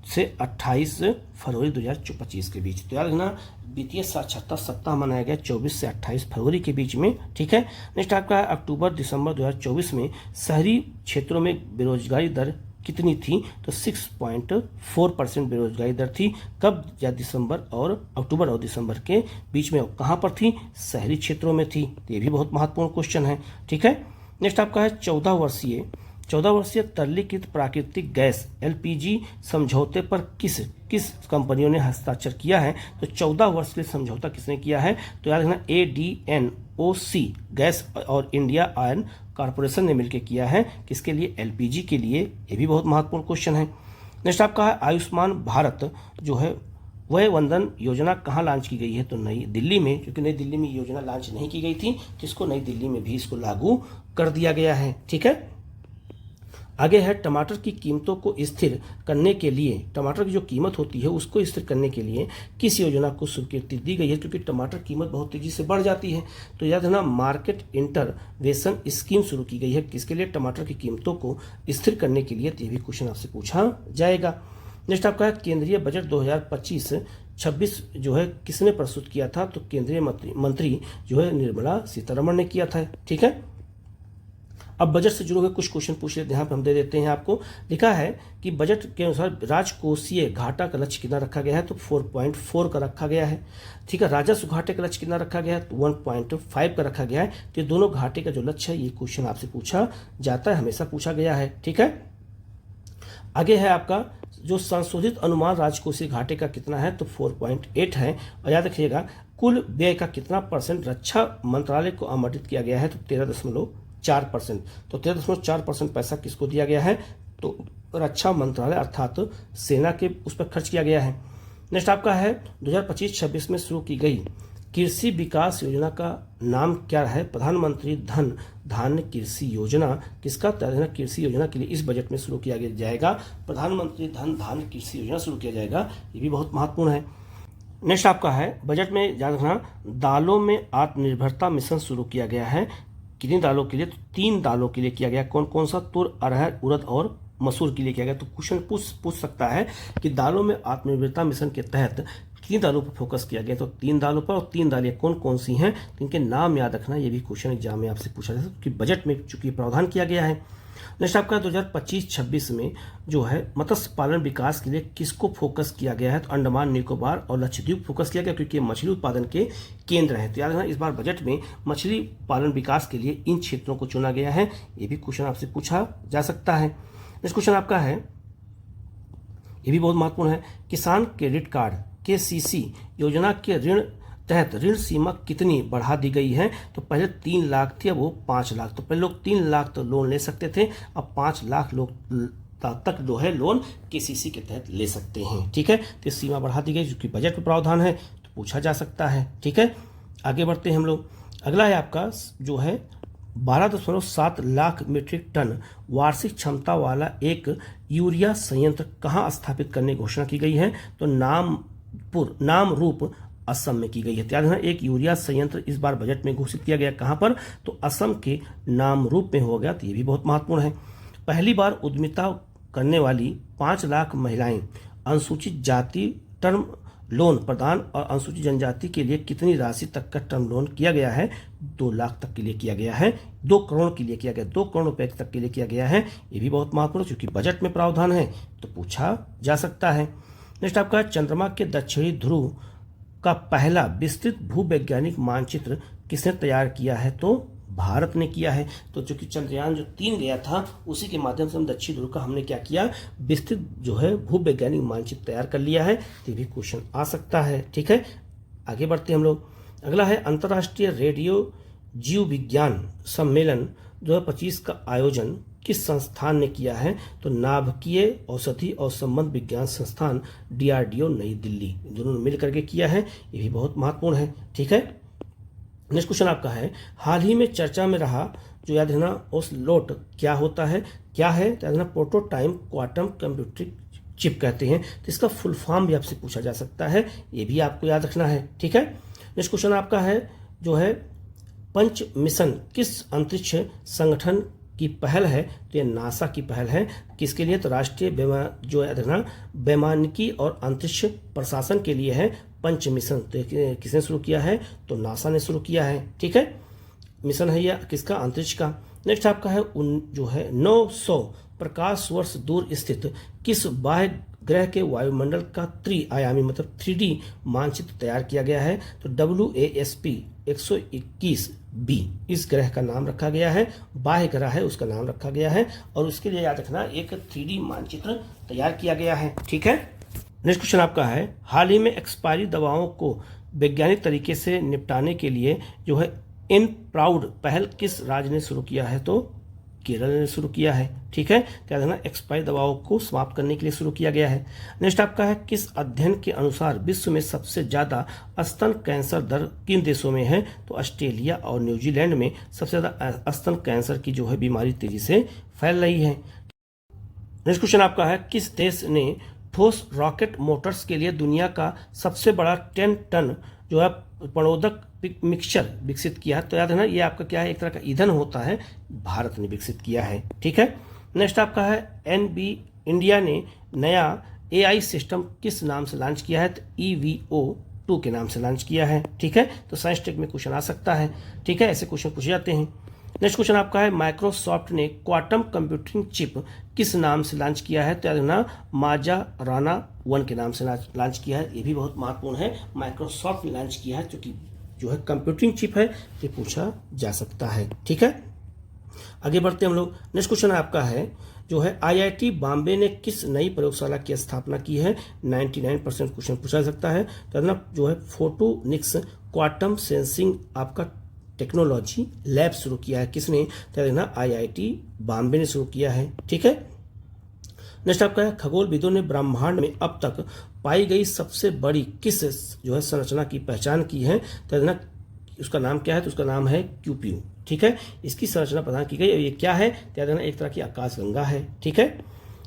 से 28 फरवरी 2025 के बीच। तो याद रखना वित्तीय साक्षरता सप्ताह मनाया गया 24 से 28 फरवरी के बीच में। ठीक है, नेक्स्ट आपका अक्टूबर दिसंबर 2024 में शहरी क्षेत्रों में बेरोजगारी दर कितनी थी, तो 6.4% बेरोजगारी दर थी। कब, या अक्टूबर और दिसंबर के बीच में। कहाँ पर थी, शहरी क्षेत्रों में थी। ये भी बहुत महत्वपूर्ण क्वेश्चन है। ठीक है, नेक्स्ट आपका है 14 वर्षीय तरलीकृत प्राकृतिक गैस LPG समझौते पर किस किस कंपनियों ने हस्ताक्षर किया है? तो 14 वर्ष के लिए समझौता किसने किया है? तो याद रखना ADNOC गैस और इंडिया आयरन कॉरपोरेशन ने मिलकर किया है। किसके लिए? LPG के लिए। ये भी बहुत महत्वपूर्ण क्वेश्चन है। नेक्स्ट आपका है आयुष्मान भारत जो है वह वंदन योजना कहाँ लॉन्च की गई है? तो नई दिल्ली में, क्योंकि नई दिल्ली में योजना लॉन्च नहीं की गई थी, तो इसको नई दिल्ली में भी इसको लागू कर दिया गया है। ठीक है, आगे है टमाटर की कीमतों को स्थिर करने के लिए, टमाटर की जो कीमत होती है उसको स्थिर करने के लिए किस योजना को स्वीकृति दी गई है? क्योंकि टमाटर कीमत बहुत तेजी से बढ़ जाती है, तो याद रखना मार्केट इंटरवेंशन स्कीम शुरू की गई है। किसके लिए? टमाटर की कीमतों को स्थिर करने के लिए। तो ये भी क्वेश्चन आपसे पूछा जाएगा। नेक्स्ट आपका है केंद्रीय बजट 2025-26 जो है किसने प्रस्तुत किया था? तो केंद्रीय मंत्री जो है निर्मला सीतारमण ने किया था। ठीक है, अब बजट से जुड़े हुए कुछ क्वेश्चन पूछ लेते हैं, यहाँ पर हम दे देते हैं आपको। लिखा है कि बजट के अनुसार राजकोषीय घाटा का लक्ष्य कितना रखा गया है? तो 4.4 का रखा गया है। ठीक है, राजस्व घाटे का लक्ष्य कितना रखा गया है? तो 1.5 का रखा गया है। तो ये दोनों घाटे का जो लक्ष्य है ये क्वेश्चन आपसे पूछा जाता है, हमेशा पूछा गया है। ठीक है, आगे है आपका जो संशोधित अनुमान राजकोषीय घाटे का कितना है? तो 4.8 है। और याद रखिएगा कुल व्यय का कितना % रक्षा मंत्रालय को आवंटित किया गया है? तो 13.4%। तो 13.4% पैसा किसको दिया गया है? तो रक्षा मंत्रालय अर्थात सेना के उस पर खर्च किया गया है। नेक्स्ट आपका है 2025-26 में शुरू की गई कृषि विकास योजना का नाम क्या है? प्रधानमंत्री धन धान्य कृषि योजना। किसका? कृषि योजना के लिए इस बजट में शुरू किया जाएगा। प्रधानमंत्री धन धान्य कृषि योजना शुरू किया जाएगा, ये भी बहुत महत्वपूर्ण है। नेक्स्ट आपका है बजट में याद रखना दालों में आत्मनिर्भरता मिशन शुरू किया गया है। कितनी दालों के लिए? तो 3 दालों के लिए किया गया। कौन कौन सा? तुर, अरहर, उड़द और मसूर के लिए किया गया। तो क्वेश्चन पूछ सकता है कि दालों में आत्मनिर्भरता मिशन के तहत कितनी दालों पर फोकस किया गया? तो 3 दालों पर। और 3 दालें कौन कौन सी हैं? तो इनके नाम याद रखना, ये भी क्वेश्चन एग्जाम में आपसे पूछा जा सकता है, क्योंकि बजट में चूंकि प्रावधान किया गया है। नेक्स्ट आपका 2025-26 में जो है मत्स्य पालन विकास के लिए किसको फोकस किया गया है? तो अंडमान निकोबार और लक्षद्वीप फोकस किया गया, क्योंकि मछली उत्पादन के केंद्र हैं। तो याद रखना इस बार बजट में मछली पालन विकास के लिए इन क्षेत्रों को चुना गया है, ये भी क्वेश्चन आपसे पूछा जा सकता है। नेक्स्ट क्वेश्चन आपका है, ये भी बहुत महत्वपूर्ण है, किसान क्रेडिट कार्ड KCC योजना के ऋण तहत ऋण सीमा कितनी बढ़ा दी गई है? तो पहले 3 लाख थी, अब वो 5 लाख। तो पहले लोग 3 लाख तो लोन ले सकते थे, अब 5 लाख लोग तक जो है लोन KCC के तहत ले सकते हैं। ठीक है, तो सीमा बढ़ा दी गई, क्योंकि बजट में प्रावधान है तो पूछा जा सकता है। ठीक है, आगे बढ़ते हैं हम लोग। अगला है आपका जो है 12.7 लाख मीट्रिक टन वार्षिक क्षमता वाला एक यूरिया संयंत्र कहाँ स्थापित करने की घोषणा की गई है? तो नाम रूप असम में की गई है। याद रखना एक यूरिया संयंत्र इस बार बजट में घोषित किया गया। कहाँ पर? तो असम के नाम रूप में हो गया। तो ये भी बहुत महत्वपूर्ण है। पहली बार उद्यमिता करने वाली 5 लाख महिलाएं अनुसूचित जाति टर्म लोन प्रदान और अनुसूचित जनजाति के लिए कितनी राशि तक का टर्म लोन किया गया है? 2 लाख तक के लिए किया गया है, 2 करोड़ के लिए किया गया, 2 करोड़ रुपए तक के लिए किया गया है। ये भी बहुत महत्वपूर्ण, क्योंकि बजट में प्रावधान है तो पूछा जा सकता है। नेक्स्ट आपका चंद्रमा के दक्षिणी ध्रुव का पहला विस्तृत भूवैज्ञानिक मानचित्र किसने तैयार किया है? तो भारत ने किया है। तो चूंकि चंद्रयान जो 3 गया था उसी के माध्यम से हम दक्षिण ध्रुव का हमने क्या किया? विस्तृत जो है भूवैज्ञानिक मानचित्र तैयार कर लिया है। ये भी क्वेश्चन आ सकता है। ठीक है, आगे बढ़ते हैं हम लोग। अगला है अंतर्राष्ट्रीय रेडियो जीव विज्ञान सम्मेलन 2025 का आयोजन किस संस्थान ने किया है? तो नाभिकीय औषधि और संबंध विज्ञान संस्थान DRDO नई दिल्ली, दोनों ने मिलकर के किया है। ये भी बहुत महत्वपूर्ण है। ठीक है, नेक्स्ट क्वेश्चन आपका है हाल ही में चर्चा में रहा जो याद रखना ओसलोट क्या होता है? क्या है? याद रखना प्रोटोटाइप क्वांटम कंप्यूटिंग चिप कहते हैं। तो इसका फुल फॉर्म भी आपसे पूछा जा सकता है, ये भी आपको याद रखना है। ठीक है, नेक्स्ट क्वेश्चन आपका है जो है पंच मिशन किस अंतरिक्ष संगठन की पहल है? तो ये नासा की पहल है। किसके लिए? तो राष्ट्रीय जो है वैमानिकी और अंतरिक्ष प्रशासन के लिए है पंच मिशन। तो किसने शुरू किया है? तो नासा ने शुरू किया है। ठीक है, मिशन है यह किसका? अंतरिक्ष का। नेक्स्ट आपका है जो है 900 प्रकाश वर्ष दूर स्थित किस बाह्य ग्रह के वायुमंडल का त्रिआयामी मतलब 3D मानचित्र तैयार किया गया है? तो WASP 121b इस ग्रह का नाम रखा गया है, बाह्य ग्रह है उसका नाम रखा गया है, और उसके लिए याद रखना एक 3D मानचित्र तैयार किया गया है। ठीक है, नेक्स्ट क्वेश्चन आपका है, हाल ही में एक्सपायरी दवाओं को वैज्ञानिक तरीके से निपटाने के लिए जो है इन प्राउड पहल किस राज्य ने शुरू किया है? तो केरल ने शुरू किया है। ठीक है, क्या देना, एक्सपायरी दवाओं को समाप्त करने के लिए शुरू किया गया है। नेक्स्ट आपका है, किस अध्ययन के अनुसार विश्व में सबसे ज्यादा स्तन कैंसर दर किन देशों में है? तो ऑस्ट्रेलिया और न्यूजीलैंड में सबसे ज्यादा स्तन कैंसर की जो है बीमारी तेजी से फैल रही है। नेक्स्ट क्वेश्चन आपका है, किस देश ने ठोस रॉकेट मोटर्स के लिए दुनिया का सबसे बड़ा 10 टन जो है प्रणोदक मिक्सचर विकसित किया है? तो याद है ना, ये आपका क्या है, एक तरह का ईंधन होता है, भारत ने विकसित किया है। ठीक है, नेक्स्ट आपका है, एनबी इंडिया ने नया एआई सिस्टम किस नाम से लॉन्च किया है? तो EVO2 के नाम से लॉन्च किया है। ठीक है, तो साइंस टेक में क्वेश्चन आ सकता है। ठीक है, ऐसे क्वेश्चन पूछे जाते हैं। नेक्स्ट क्वेश्चन आपका है, माइक्रोसॉफ्ट ने क्वांटम कंप्यूटिंग चिप किस नाम से लॉन्च किया है? तो याद रखना, माजाराना 1 के नाम से लॉन्च किया है। ये भी बहुत महत्वपूर्ण है, माइक्रोसॉफ्ट ने लॉन्च किया है, क्योंकि जो है कंप्यूटिंग चिप है, ये पूछा जा सकता है। ठीक है, आगे बढ़ते हैं हम लोग। नेक्स्ट क्वेश्चन आपका है, जो है IIT बॉम्बे ने किस नई प्रयोगशाला की स्थापना की है? 99% क्वेश्चन पूछा जा सकता है। तो जो है फोटोनिक्स क्वांटम सेंसिंग आपका टेक्नोलॉजी लैब शुरू किया है। किसने? तो देखना, IIT बॉम्बे ने शुरू किया है। ठीक है, नेक्स्ट आपका है, खगोलविदों ने ब्रह्मांड में अब तक पाई गई सबसे बड़ी किस जो है संरचना की पहचान की है? तो देखना, उसका नाम क्या है? तो उसका नाम है QPU। ठीक है, इसकी संरचना प्रदान की गई और ये क्या है? तो देखना, एक तरह की आकाशगंगा है। ठीक है,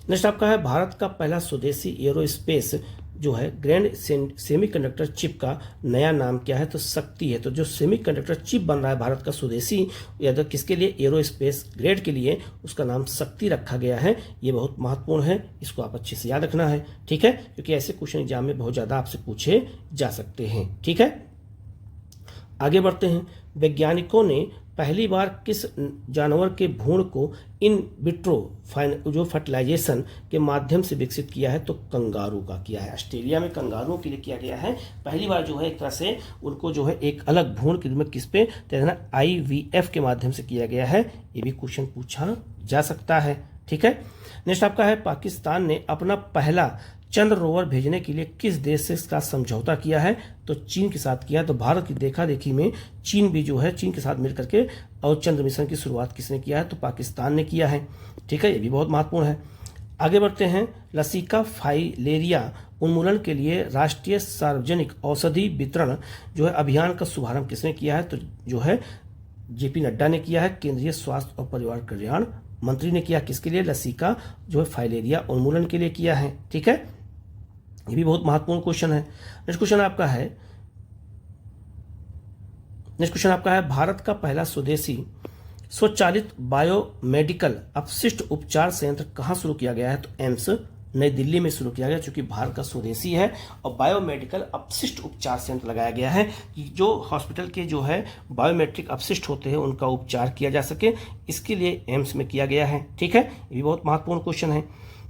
नेक्स्ट आपका है, भारत का पहला स्वदेशी एरोस्पेस जो है ग्रैंड सेमीकंडक्टर चिप का नया नाम क्या है? तो शक्ति है। तो जो सेमीकंडक्टर चिप बन रहा है भारत का स्वदेशी, या तो किसके लिए? एरोस्पेस ग्रेड के लिए, उसका नाम शक्ति रखा गया है। ये बहुत महत्वपूर्ण है, इसको आप अच्छे से याद रखना है। ठीक है, क्योंकि ऐसे क्वेश्चन एग्जाम में बहुत ज़्यादा आपसे पूछे जा सकते हैं। ठीक है, आगे बढ़ते हैं। वैज्ञानिकों ने पहली बार किस जानवर के भ्रूण को इन विट्रो जो फर्टिलाइजेशन के माध्यम से विकसित किया है? तो कंगारू का किया है। ऑस्ट्रेलिया में कंगारुओं के लिए किया गया है पहली बार, जो है एक तरह से उनको जो है एक अलग भ्रूण के रूप में किस पे? IVF के माध्यम से किया गया है। ये भी क्वेश्चन पूछा जा सकता है। ठीक है, नेक्स्ट आपका है, पाकिस्तान ने अपना पहला चंद्र रोवर भेजने के लिए किस देश से इसका समझौता किया है? तो चीन के साथ किया। तो भारत की देखा देखी में चीन भी जो है, चीन के साथ मिलकर के और चंद्र मिशन की शुरुआत किसने किया है? तो पाकिस्तान ने किया है। ठीक है, ये भी बहुत महत्वपूर्ण है। आगे बढ़ते हैं। लसिका फाइलेरिया उन्मूलन के लिए राष्ट्रीय सार्वजनिक औषधि वितरण जो है अभियान का शुभारंभ किसने किया है? तो जो है JP नड्डा ने किया है। केंद्रीय स्वास्थ्य और परिवार कल्याण मंत्री ने किया। किसके लिए? लसिका जो है फाइलेरिया उन्मूलन के लिए किया है। ठीक है, ये भी बहुत महत्वपूर्ण क्वेश्चन है। नेक्स्ट क्वेश्चन आपका है, भारत का पहला स्वदेशी स्वचालित बायोमेडिकल अपशिष्ट उपचार संयंत्र कहाँ शुरू किया गया है? तो एम्स नई दिल्ली में शुरू किया गया, क्योंकि भारत का स्वदेशी है और बायोमेडिकल अपशिष्ट उपचार संयंत्र लगाया गया है कि जो हॉस्पिटल के जो है बायोमेट्रिक अपशिष्ट होते हैं उनका उपचार किया जा सके, इसके लिए एम्स में किया गया है। ठीक है, ये भी बहुत महत्वपूर्ण क्वेश्चन है।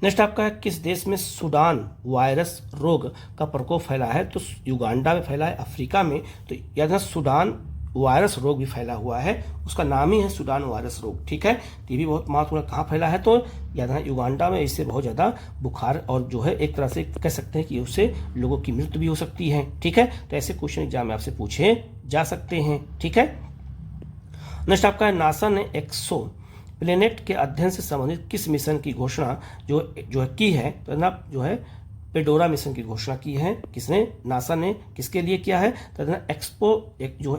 नेक्स्ट आपका है, किस देश में सुडान वायरस रोग का प्रकोप फैला है? तो युगांडा में फैला है, अफ्रीका में। तो याद रखना, सुडान वायरस रोग भी फैला हुआ है, उसका नाम ही है सुडान वायरस रोग। ठीक है, तो ये भी बहुत महत्वपूर्ण, कहाँ फैला है? तो याद रखना, युगांडा में। इससे बहुत ज़्यादा बुखार और जो है एक तरह से कह सकते हैं कि उससे लोगों की मृत्यु भी हो सकती है। ठीक है, तो ऐसे क्वेश्चन एग्जाम में आपसे पूछे जा सकते हैं। ठीक है, नेक्स्ट आपका है, नासा ने एक्सो प्लेनेट के अध्ययन से संबंधित किस मिशन की घोषणा जो है की है? तो ना जो है पेडोरा मिशन की घोषणा की है। किसने? नासा ने। किसके लिए किया है? तो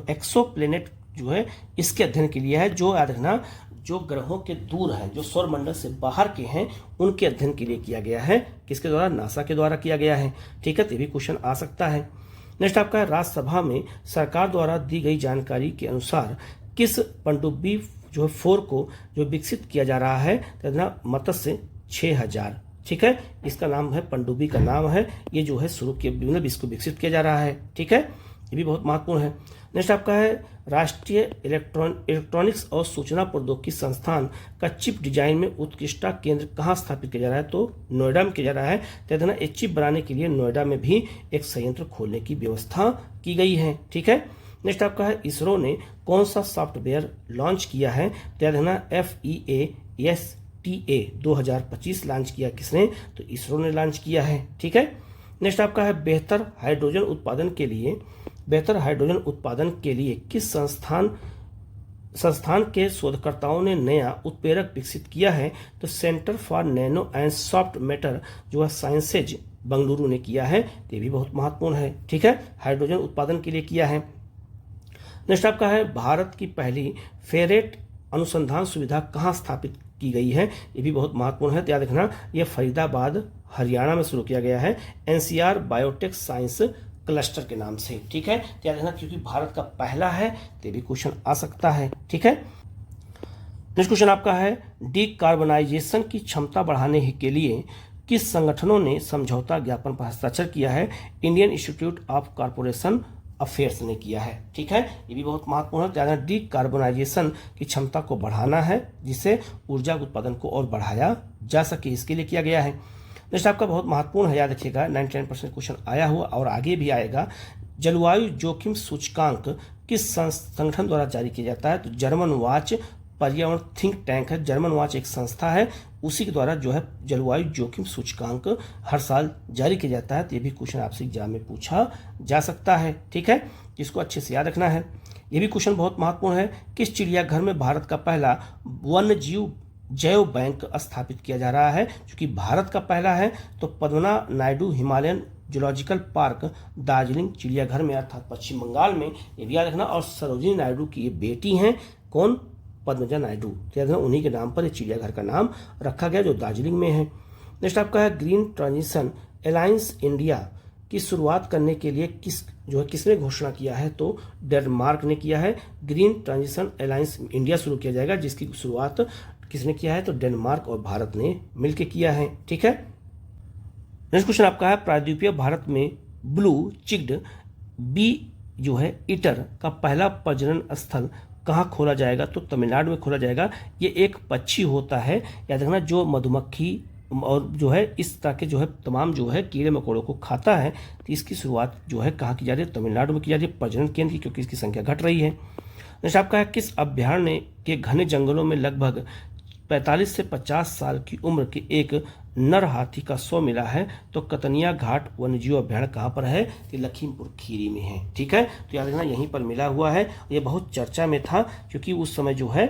एक्सो प्लेनेट जो है इसके अध्ययन के लिए है, जो याद रखना जो ग्रहों के दूर हैं, जो सौरमंडल से बाहर के हैं, उनके अध्ययन के लिए किया गया है। किसके द्वारा? नासा के द्वारा किया गया है। ठीक है, तो ये भी क्वेश्चन आ सकता है। नेक्स्ट आपका है, राज्यसभा में सरकार द्वारा दी गई जानकारी के अनुसार किस पनडुब्बी जो 4 को जो विकसित किया जा रहा है? तो मत्स्य 6000। ठीक है, इसका नाम है, पनडुब्बी का नाम है, ये जो है शुरू किया, मतलब इसको विकसित किया जा रहा है। ठीक है, ये भी बहुत महत्वपूर्ण है। नेक्स्ट आपका है, राष्ट्रीय इलेक्ट्रॉनिक्स और सूचना प्रौद्योगिकी संस्थान का चिप डिजाइन में उत्कृष्टता केंद्र कहाँ स्थापित किया जा रहा है? तो नोएडा में किया जा रहा है। तो एक चिप बनाने के लिए नोएडा में भी एक संयंत्र खोलने की व्यवस्था की गई है। ठीक है, नेक्स्ट आपका है, इसरो ने कौन सा सॉफ्टवेयर लॉन्च किया है? तो FEASTA 2025 लॉन्च किया। किसने? तो इसरो ने लॉन्च किया है। ठीक है, नेक्स्ट आपका है बेहतर हाइड्रोजन उत्पादन के लिए किस संस्थान के शोधकर्ताओं ने नया उत्प्रेरक विकसित किया है? तो centre for nano and soft matter जो है साइंसेज बंगलुरु ने किया है। ये भी बहुत महत्वपूर्ण है, ठीक है, हाइड्रोजन उत्पादन के लिए किया है। नेक्स्ट आपका है भारत की पहली फेरेट अनुसंधान सुविधा कहाँ स्थापित की गई है? ये भी बहुत महत्वपूर्ण है, तो याद रखना ये फरीदाबाद हरियाणा में शुरू किया गया है एनसीआर बायोटेक साइंस क्लस्टर के नाम से, ठीक है, तो याद रखना क्योंकि भारत का पहला है, तो भी क्वेश्चन आ सकता है, ठीक है। नेक्स्ट क्वेश्चन आपका है डीकार्बनाइजेशन की क्षमता बढ़ाने के लिए किस संगठनों ने समझौता ज्ञापन पर हस्ताक्षर किया है? Indian institute of corporation affairs ने किया है, ठीक है, ये भी बहुत महत्वपूर्ण है। ज़्यादा डीकार्बनाइजेशन की क्षमता को बढ़ाना है जिससे ऊर्जा उत्पादन को और बढ़ाया जा सके, इसके लिए किया गया है। नेक्स्ट आपका बहुत महत्वपूर्ण है, याद रखिएगा 99% क्वेश्चन आया हुआ और आगे भी आएगा। जलवायु जोखिम सूचकांक किस संगठन द्वारा जारी किया जाता है? तो जर्मन वाच पर्यावरण थिंक टैंक है, जर्मन वाच एक संस्था है, उसी के द्वारा जो है जलवायु जोखिम सूचकांक हर साल जारी किया जाता है। तो ये भी क्वेश्चन आपसे एग्जाम में पूछा जा सकता है, ठीक है, इसको अच्छे से याद रखना है। ये भी क्वेश्चन बहुत महत्वपूर्ण है, किस चिड़ियाघर में भारत का पहला वन्य जीव जैव बैंक स्थापित किया जा रहा है? क्योंकि भारत का पहला है तो Padmaja Naidu Himalayan zoological park Darjeeling चिड़ियाघर में अर्थात पश्चिम बंगाल में, ये भी याद रखना। और सरोजिनी नायडू की ये बेटी हैं, कौन? पद्मजा नायडू, तो याद रखना उन्हीं के नाम पर ये चिड़ियाघर का नाम रखा गया जो दार्जिलिंग में है। नेक्स्ट आपका है ग्रीन ट्रांजिशन अलायंस इंडिया की शुरुआत करने के लिए किसने घोषणा किया है? तो डेनमार्क ने किया है। ग्रीन ट्रांजिशन अलायंस इंडिया शुरू किया जाएगा जिसकी शुरुआत किसने किया है? तो डेनमार्क और भारत ने मिलकर किया है, ठीक है। नेक्स्ट क्वेश्चन आपका है प्रायद्वीपीय भारत में ब्लू चिक्ड बी जो है ईटर का पहला प्रजनन स्थल कहाँ खोला जाएगा? तो तमिलनाडु में खोला जाएगा। ये एक पक्षी होता है, याद रखना, जो मधुमक्खी और जो है इस तरह के जो है तमाम जो है कीड़े मकोड़ों को खाता है। तो इसकी शुरुआत जो है कहाँ की जा रही है? तमिलनाडु में की जा रही है प्रजनन केंद्र की, क्योंकि इसकी संख्या घट रही है। नेक्स्ट आपका है किस अभ्यारण्य के घने जंगलों में लगभग 45 से 50 साल की उम्र के एक नर हाथी का शव मिला है? तो कतनिया घाट वन्यजीव अभ्यारण्य कहाँ पर है? ये लखीमपुर खीरी में है, ठीक है, तो याद रखना यहीं पर मिला हुआ है। ये बहुत चर्चा में था क्योंकि उस समय जो है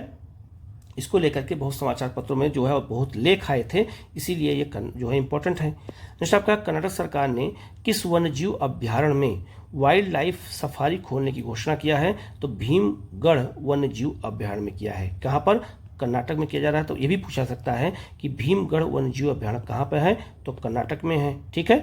इसको लेकर के बहुत समाचार पत्रों में जो है बहुत लेख आए थे, इसीलिए ये जो है इम्पोर्टेंट है। नेक्स्ट आपका कर्नाटक सरकार ने किस वन्यजीव अभ्यारण्य में वाइल्ड लाइफ सफारी खोलने की घोषणा किया है? तो भीमगढ़ वन्यजीव अभ्यारण्य में किया है। कहाँ पर? कर्नाटक में किया जा रहा है। तो ये भी पूछा सकता है कि भीमगढ़ वन्यजीव अभ्यारण्य कहाँ पर है? तो कर्नाटक में है, ठीक है।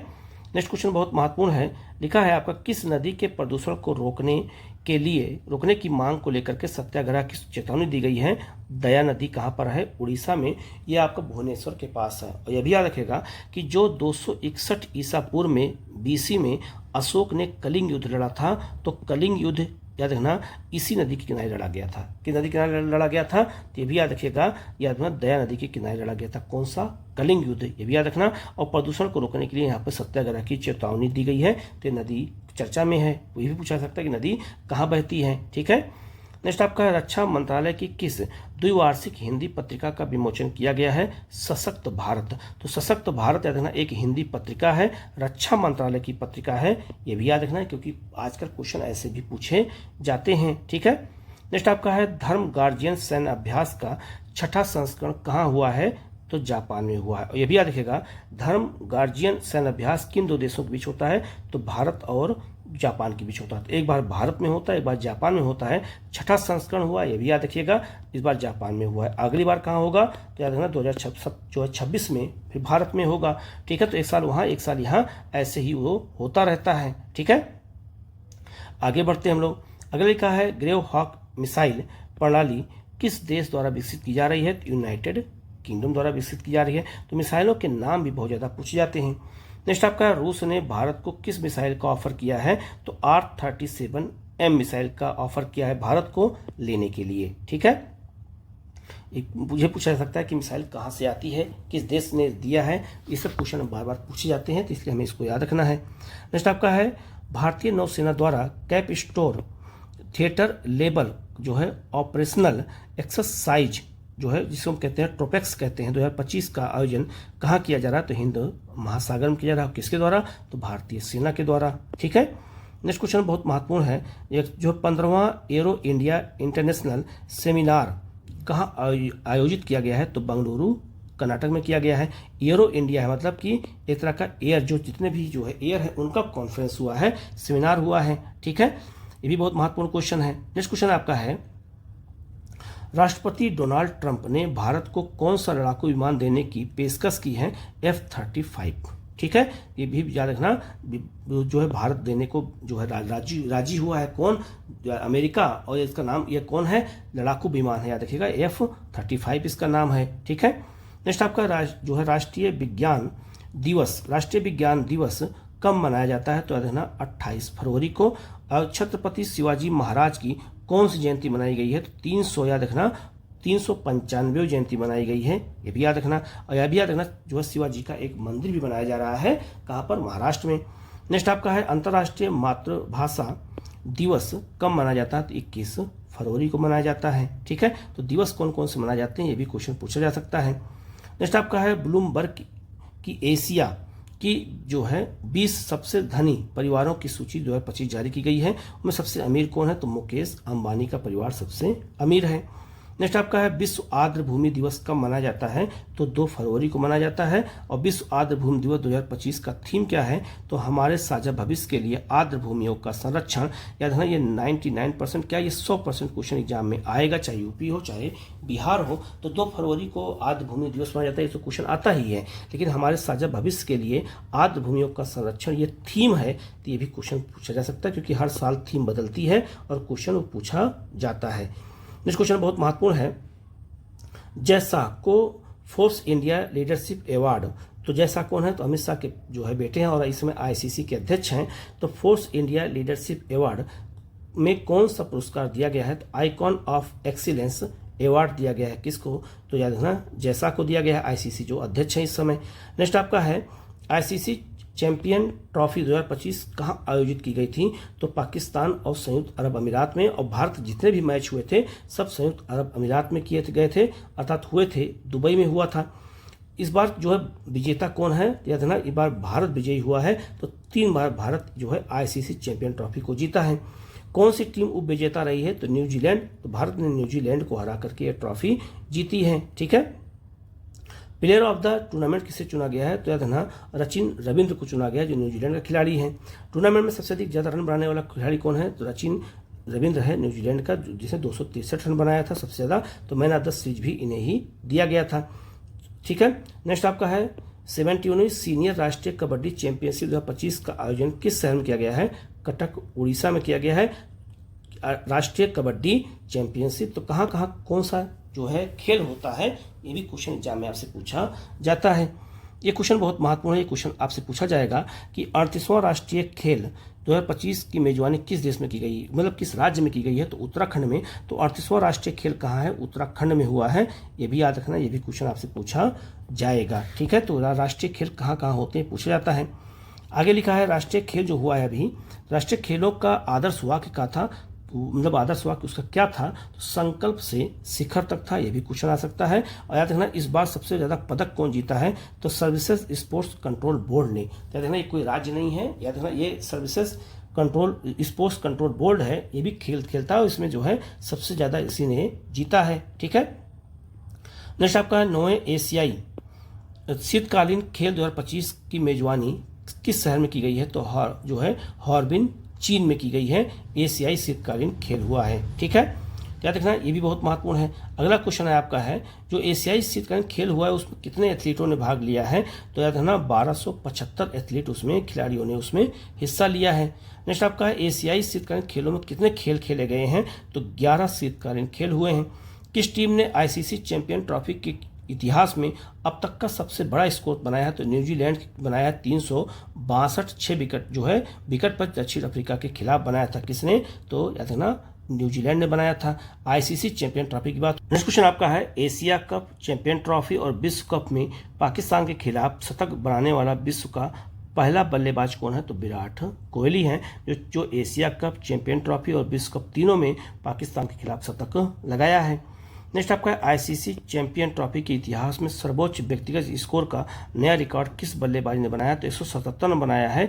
नेक्स्ट क्वेश्चन बहुत महत्वपूर्ण है, लिखा है आपका किस नदी के प्रदूषण को रोकने की मांग को लेकर के सत्याग्रह की चेतावनी दी गई है? दया नदी कहाँ पर है? उड़ीसा में, ये आपका भुवनेश्वर के पास है। और यह भी याद रखेगा कि जो 261 ईसा पूर्व में BC में अशोक ने कलिंग युद्ध लड़ा था, तो कलिंग युद्ध याद रखना इसी नदी के किनारे लड़ा गया था। किस नदी के किनारे लड़ा गया था? तो ये भी याद रखिएगा, याद रखना दया नदी के किनारे लड़ा गया था। कौन सा? कलिंग युद्ध, ये भी याद रखना। और प्रदूषण को रोकने के लिए यहाँ पर सत्याग्रह की चेतावनी दी गई है। तो नदी चर्चा में है, वही भी पूछा सकता है कि नदी कहाँ बहती है, ठीक है। नेक्स्ट आपका रक्षा मंत्रालय की किस द्विवार्षिक हिंदी पत्रिका का विमोचन किया गया है? सशक्त भारत। तो सशक्त भारत याद रखना एक हिंदी पत्रिका है, रक्षा मंत्रालय की पत्रिका है, ये भी याद रखना है क्योंकि आजकल क्वेश्चन ऐसे भी पूछे जाते हैं, ठीक है। नेक्स्ट आपका है धर्म गार्जियन सैन्य अभ्यास का 6ठा संस्करण कहाँ हुआ है? तो जापान में हुआ है। और ये भी याद रखेगा धर्म गार्जियन सैन्य अभ्यास किन दो देशों के बीच होता है? तो भारत और जापान के बीच होता है। एक बार भारत में होता है, एक बार जापान में होता है। 6ठा संस्करण हुआ, ये भी याद रखिएगा, इस बार जापान में हुआ है। अगली बार कहाँ होगा? तो याद रखना 2026 में फिर भारत में होगा, ठीक है। तो एक साल वहाँ एक साल यहाँ, ऐसे ही वो होता रहता है, ठीक है। आगे बढ़ते हैं हम लोग। अगले लिखा है ग्रेव हॉक मिसाइल प्रणाली किस देश द्वारा विकसित की जा रही है? यूनाइटेड किंगडम द्वारा विकसित की जा रही है। तो मिसाइलों के नाम भी बहुत ज़्यादा पूछे जाते हैं। नेक्स्ट आपका रूस ने भारत को किस मिसाइल का ऑफर किया है? तो R-37M मिसाइल का ऑफर किया है भारत को लेने के लिए, ठीक है। मुझे पूछा जा सकता है कि मिसाइल कहाँ से आती है, किस देश ने दिया है, ये सब क्वेश्चन बार बार पूछे जाते हैं, तो इसलिए हमें इसको याद रखना है। नेक्स्ट आपका है भारतीय नौसेना द्वारा कैप स्टोर थिएटर लेबल जो है ऑपरेशनल एक्सरसाइज जो है जिसको हम कहते हैं ट्रोपेक्स कहते हैं 2025 का आयोजन कहाँ किया जा रहा है? तो हिंद महासागर में किया जा रहा है। किसके द्वारा? तो भारतीय सेना के द्वारा। ठीक है। नेक्स्ट क्वेश्चन बहुत महत्वपूर्ण है। एक जो 15वां एरो इंडिया इंटरनेशनल सेमिनार कहाँ आयोजित किया गया है? तो बेंगलुरु कर्नाटक में किया गया है। एरो इंडिया है मतलब कि एक तरह का एयर, जो जितने भी जो है एयर है उनका कॉन्फ्रेंस हुआ है, सेमिनार हुआ है। ठीक है, ये भी बहुत महत्वपूर्ण क्वेश्चन है। नेक्स्ट क्वेश्चन आपका है, राष्ट्रपति डोनाल्ड ट्रंप ने भारत को कौन सा लड़ाकू विमान देने की पेशकश की है? F-35। ठीक है, ये भी याद रखना, जो है भारत देने को जो है राजी हुआ है। कौन? अमेरिका। और इसका नाम ये कौन है? लड़ाकू विमान है, याद रखिएगा, F-35 इसका नाम है। ठीक है। नेक्स्ट आपका जो है राष्ट्रीय विज्ञान दिवस कब मनाया जाता है? तो याद रखना 28 फरवरी को। और छत्रपति शिवाजी महाराज की कौन सी जयंती मनाई गई है? तो 300, याद रखना 395 जयंती मनाई गई है, ये भी याद रखना। और यह भी याद रखना जो है शिवाजी का एक मंदिर भी बनाया जा रहा है, कहाँ पर? महाराष्ट्र में। नेक्स्ट आपका है अंतर्राष्ट्रीय मातृभाषा दिवस कब मनाया जाता है? तो 21 फरवरी को मनाया जाता है। ठीक है, तो दिवस कौन कौन से मनाए जाते हैं ये भी क्वेश्चन पूछा जा सकता है। नेक्स्ट आपका है ब्लूमबर्ग की एशिया की जो है 20 सबसे धनी परिवारों की सूची 2025 जारी की गई है। उनमें सबसे अमीर कौन है? तो मुकेश अंबानी का परिवार सबसे अमीर है। नेक्स्ट आपका है विश्व आर्द्र भूमि दिवस कब मनाया जाता है? तो 2 फरवरी को मनाया जाता है। और विश्व आर्द्र भूमि दिवस 2025 का थीम क्या है? तो हमारे साझा भविष्य के लिए आर्द्र भूमियों का संरक्षण। याद रखना ये 99% क्या, ये 100% क्वेश्चन एग्जाम में आएगा, चाहे यूपी हो चाहे बिहार हो। तो 2 फरवरी को आर्द्र भूमि दिवस मनाया जाता है, ये तो क्वेश्चन आता ही है। लेकिन हमारे साझा भविष्य के लिए आर्द्र भूमियों का संरक्षण ये थीम है, तो ये भी क्वेश्चन पूछा जा सकता है, क्योंकि हर साल थीम बदलती है और क्वेश्चन पूछा जाता है। नेक्स्ट क्वेश्चन बहुत महत्वपूर्ण है, जैसा को फोर्स इंडिया लीडरशिप अवार्ड। तो जैसा कौन है? तो अमित शाह के जो है बेटे हैं और इस समय आईसीसी के अध्यक्ष हैं। तो फोर्स इंडिया लीडरशिप अवार्ड में कौन सा पुरस्कार दिया गया है? तो आइकॉन ऑफ एक्सीलेंस अवार्ड दिया गया है। किसको? तो याद रखना जैसा को दिया गया है, आईसीसी जो अध्यक्ष हैं इस समय। नेक्स्ट आपका है आईसीसी चैंपियन ट्रॉफी 2025 कहाँ आयोजित की गई थी? तो पाकिस्तान और संयुक्त अरब अमीरात में। और भारत जितने भी मैच हुए थे सब संयुक्त अरब अमीरात में किए गए थे, अर्थात हुए थे, दुबई में हुआ था। इस बार जो है विजेता कौन है? याद रखना इस बार भारत विजयी हुआ है। तो 3 बार भारत जो है आईसीसी चैंपियन ट्रॉफी को जीता है। कौन सी टीम उप विजेता रही है? तो न्यूजीलैंड। तो भारत ने न्यूजीलैंड को हरा करके यह ट्रॉफी जीती है। ठीक है। प्लेयर ऑफ द टूर्नामेंट किसे चुना गया है? तो याद रखना सचिन रविंद्र को चुना गया, जो न्यूजीलैंड का खिलाड़ी है। टूर्नामेंट में सबसे अधिक ज़्यादा रन बनाने वाला खिलाड़ी कौन है? तो सचिन रविंद्र है न्यूजीलैंड का, जिसने 263 रन बनाया था सबसे ज़्यादा। तो मैन ऑफ द सीरीज भी इन्हें ही दिया गया था। ठीक है। नेक्स्ट आपका है 71वीं सीनियर राष्ट्रीय कबड्डी चैंपियनशिप 2025 का आयोजन किस शहर में किया गया है? कटक उड़ीसा में किया गया है। राष्ट्रीय कबड्डी चैंपियनशिप, तो कहाँ कहाँ कौन सा जो है खेल होता है, ये भी क्वेश्चन एग्जाम में आपसे पूछा जाता है। ये क्वेश्चन बहुत महत्वपूर्ण है। ये क्वेश्चन आपसे पूछा जाएगा कि 38वां राष्ट्रीय खेल 2025 की मेजबानी किस देश में की गई, मतलब किस राज्य में की गई है? तो उत्तराखंड में। तो 38वां राष्ट्रीय खेल कहाँ है? उत्तराखंड में हुआ है, ये भी याद रखना, ये भी क्वेश्चन आपसे पूछा जाएगा। ठीक है, तो राष्ट्रीय खेल कहाँ कहाँ होते हैं पूछा जाता है। आगे लिखा है राष्ट्रीय खेल जो हुआ है अभी, राष्ट्रीय खेलों का आदर्श वाक्य क्या था? मतलब आदर्श वाक्य उसका क्या था? तो संकल्प से शिखर तक था, यह भी क्वेश्चन आ सकता है। और याद रखना इस बार सबसे ज़्यादा पदक कौन जीता है? तो सर्विसेज स्पोर्ट्स कंट्रोल बोर्ड ने। याद रखना ये कोई राज्य नहीं है, याद रखना ये सर्विसेज स्पोर्ट्स कंट्रोल बोर्ड है, ये भी खेलता है और इसमें जो है सबसे ज़्यादा इसी ने जीता है। ठीक है। नेक्स्ट आपका है 9वें एशियाई शीतकालीन खेल 2025 की मेजबानी किस शहर में की गई है? तो जो है हार्बिन चीन में की गई है। एशियाई शीतकालीन खेल हुआ है। ठीक है, याद रखना ये भी बहुत महत्वपूर्ण है। अगला क्वेश्चन है आपका है जो एशियाई शीतकालीन खेल हुआ है उसमें कितने एथलीटों ने भाग लिया है? तो याद रखना 1275 एथलीट उसमें खिलाड़ियों ने उसमें हिस्सा लिया है। नेक्स्ट आपका है एशियाई शीतकालीन खेलों में कितने खेल खेले गए हैं? तो 11 शीतकालीन खेल हुए हैं। किस टीम ने आईसीसी चैंपियन ट्रॉफी के इतिहास में अब तक का सबसे बड़ा स्कोर बनाया है? तो न्यूजीलैंड बनाया 362 6 विकेट जो है विकेट पर दक्षिण अफ्रीका के खिलाफ बनाया था। किसने? तो याद रखना न्यूजीलैंड ने बनाया था। आईसीसी चैंपियन ट्रॉफी की बात। नेक्स्ट क्वेश्चन आपका है एशिया कप, चैंपियन ट्रॉफी और विश्व कप में पाकिस्तान के खिलाफ शतक बनाने वाला विश्व का पहला बल्लेबाज कौन है? तो विराट कोहली हैं, जो एशिया कप, चैंपियन ट्रॉफी और विश्व कप तीनों में पाकिस्तान के खिलाफ शतक लगाया है। नेक्स्ट आपका है आईसीसी चैंपियन ट्रॉफी के इतिहास में सर्वोच्च व्यक्तिगत स्कोर का नया रिकॉर्ड किस बल्लेबाज ने बनाया? तो 177 रन बनाया है।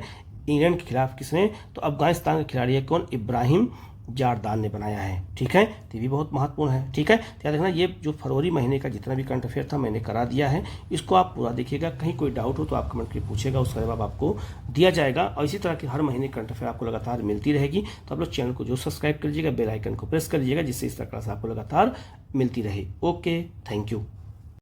इंग्लैंड के खिलाफ किसने? तो अफगानिस्तान के खिलाड़ी है कौन? इब्राहिम जारदान ने बनाया है। ठीक है, तो ये भी बहुत महत्वपूर्ण है। ठीक है, तो याद रखना ये जो फरवरी महीने का जितना भी करंट अफेयर था मैंने करा दिया है, इसको आप पूरा देखिएगा। कहीं कोई डाउट हो तो आप कमेंट करके पूछेगा, उसका जवाब आपको दिया जाएगा। और इसी तरह की हर महीने करंट अफेयर आपको लगातार मिलती रहेगी। तो आप लोग चैनल को जो सब्सक्राइब कर लीजिएगा, बेल आइकन को प्रेस कर लीजिएगा, जिससे इस तरह से आपको लगातार मिलती रहे। Okay, thank you.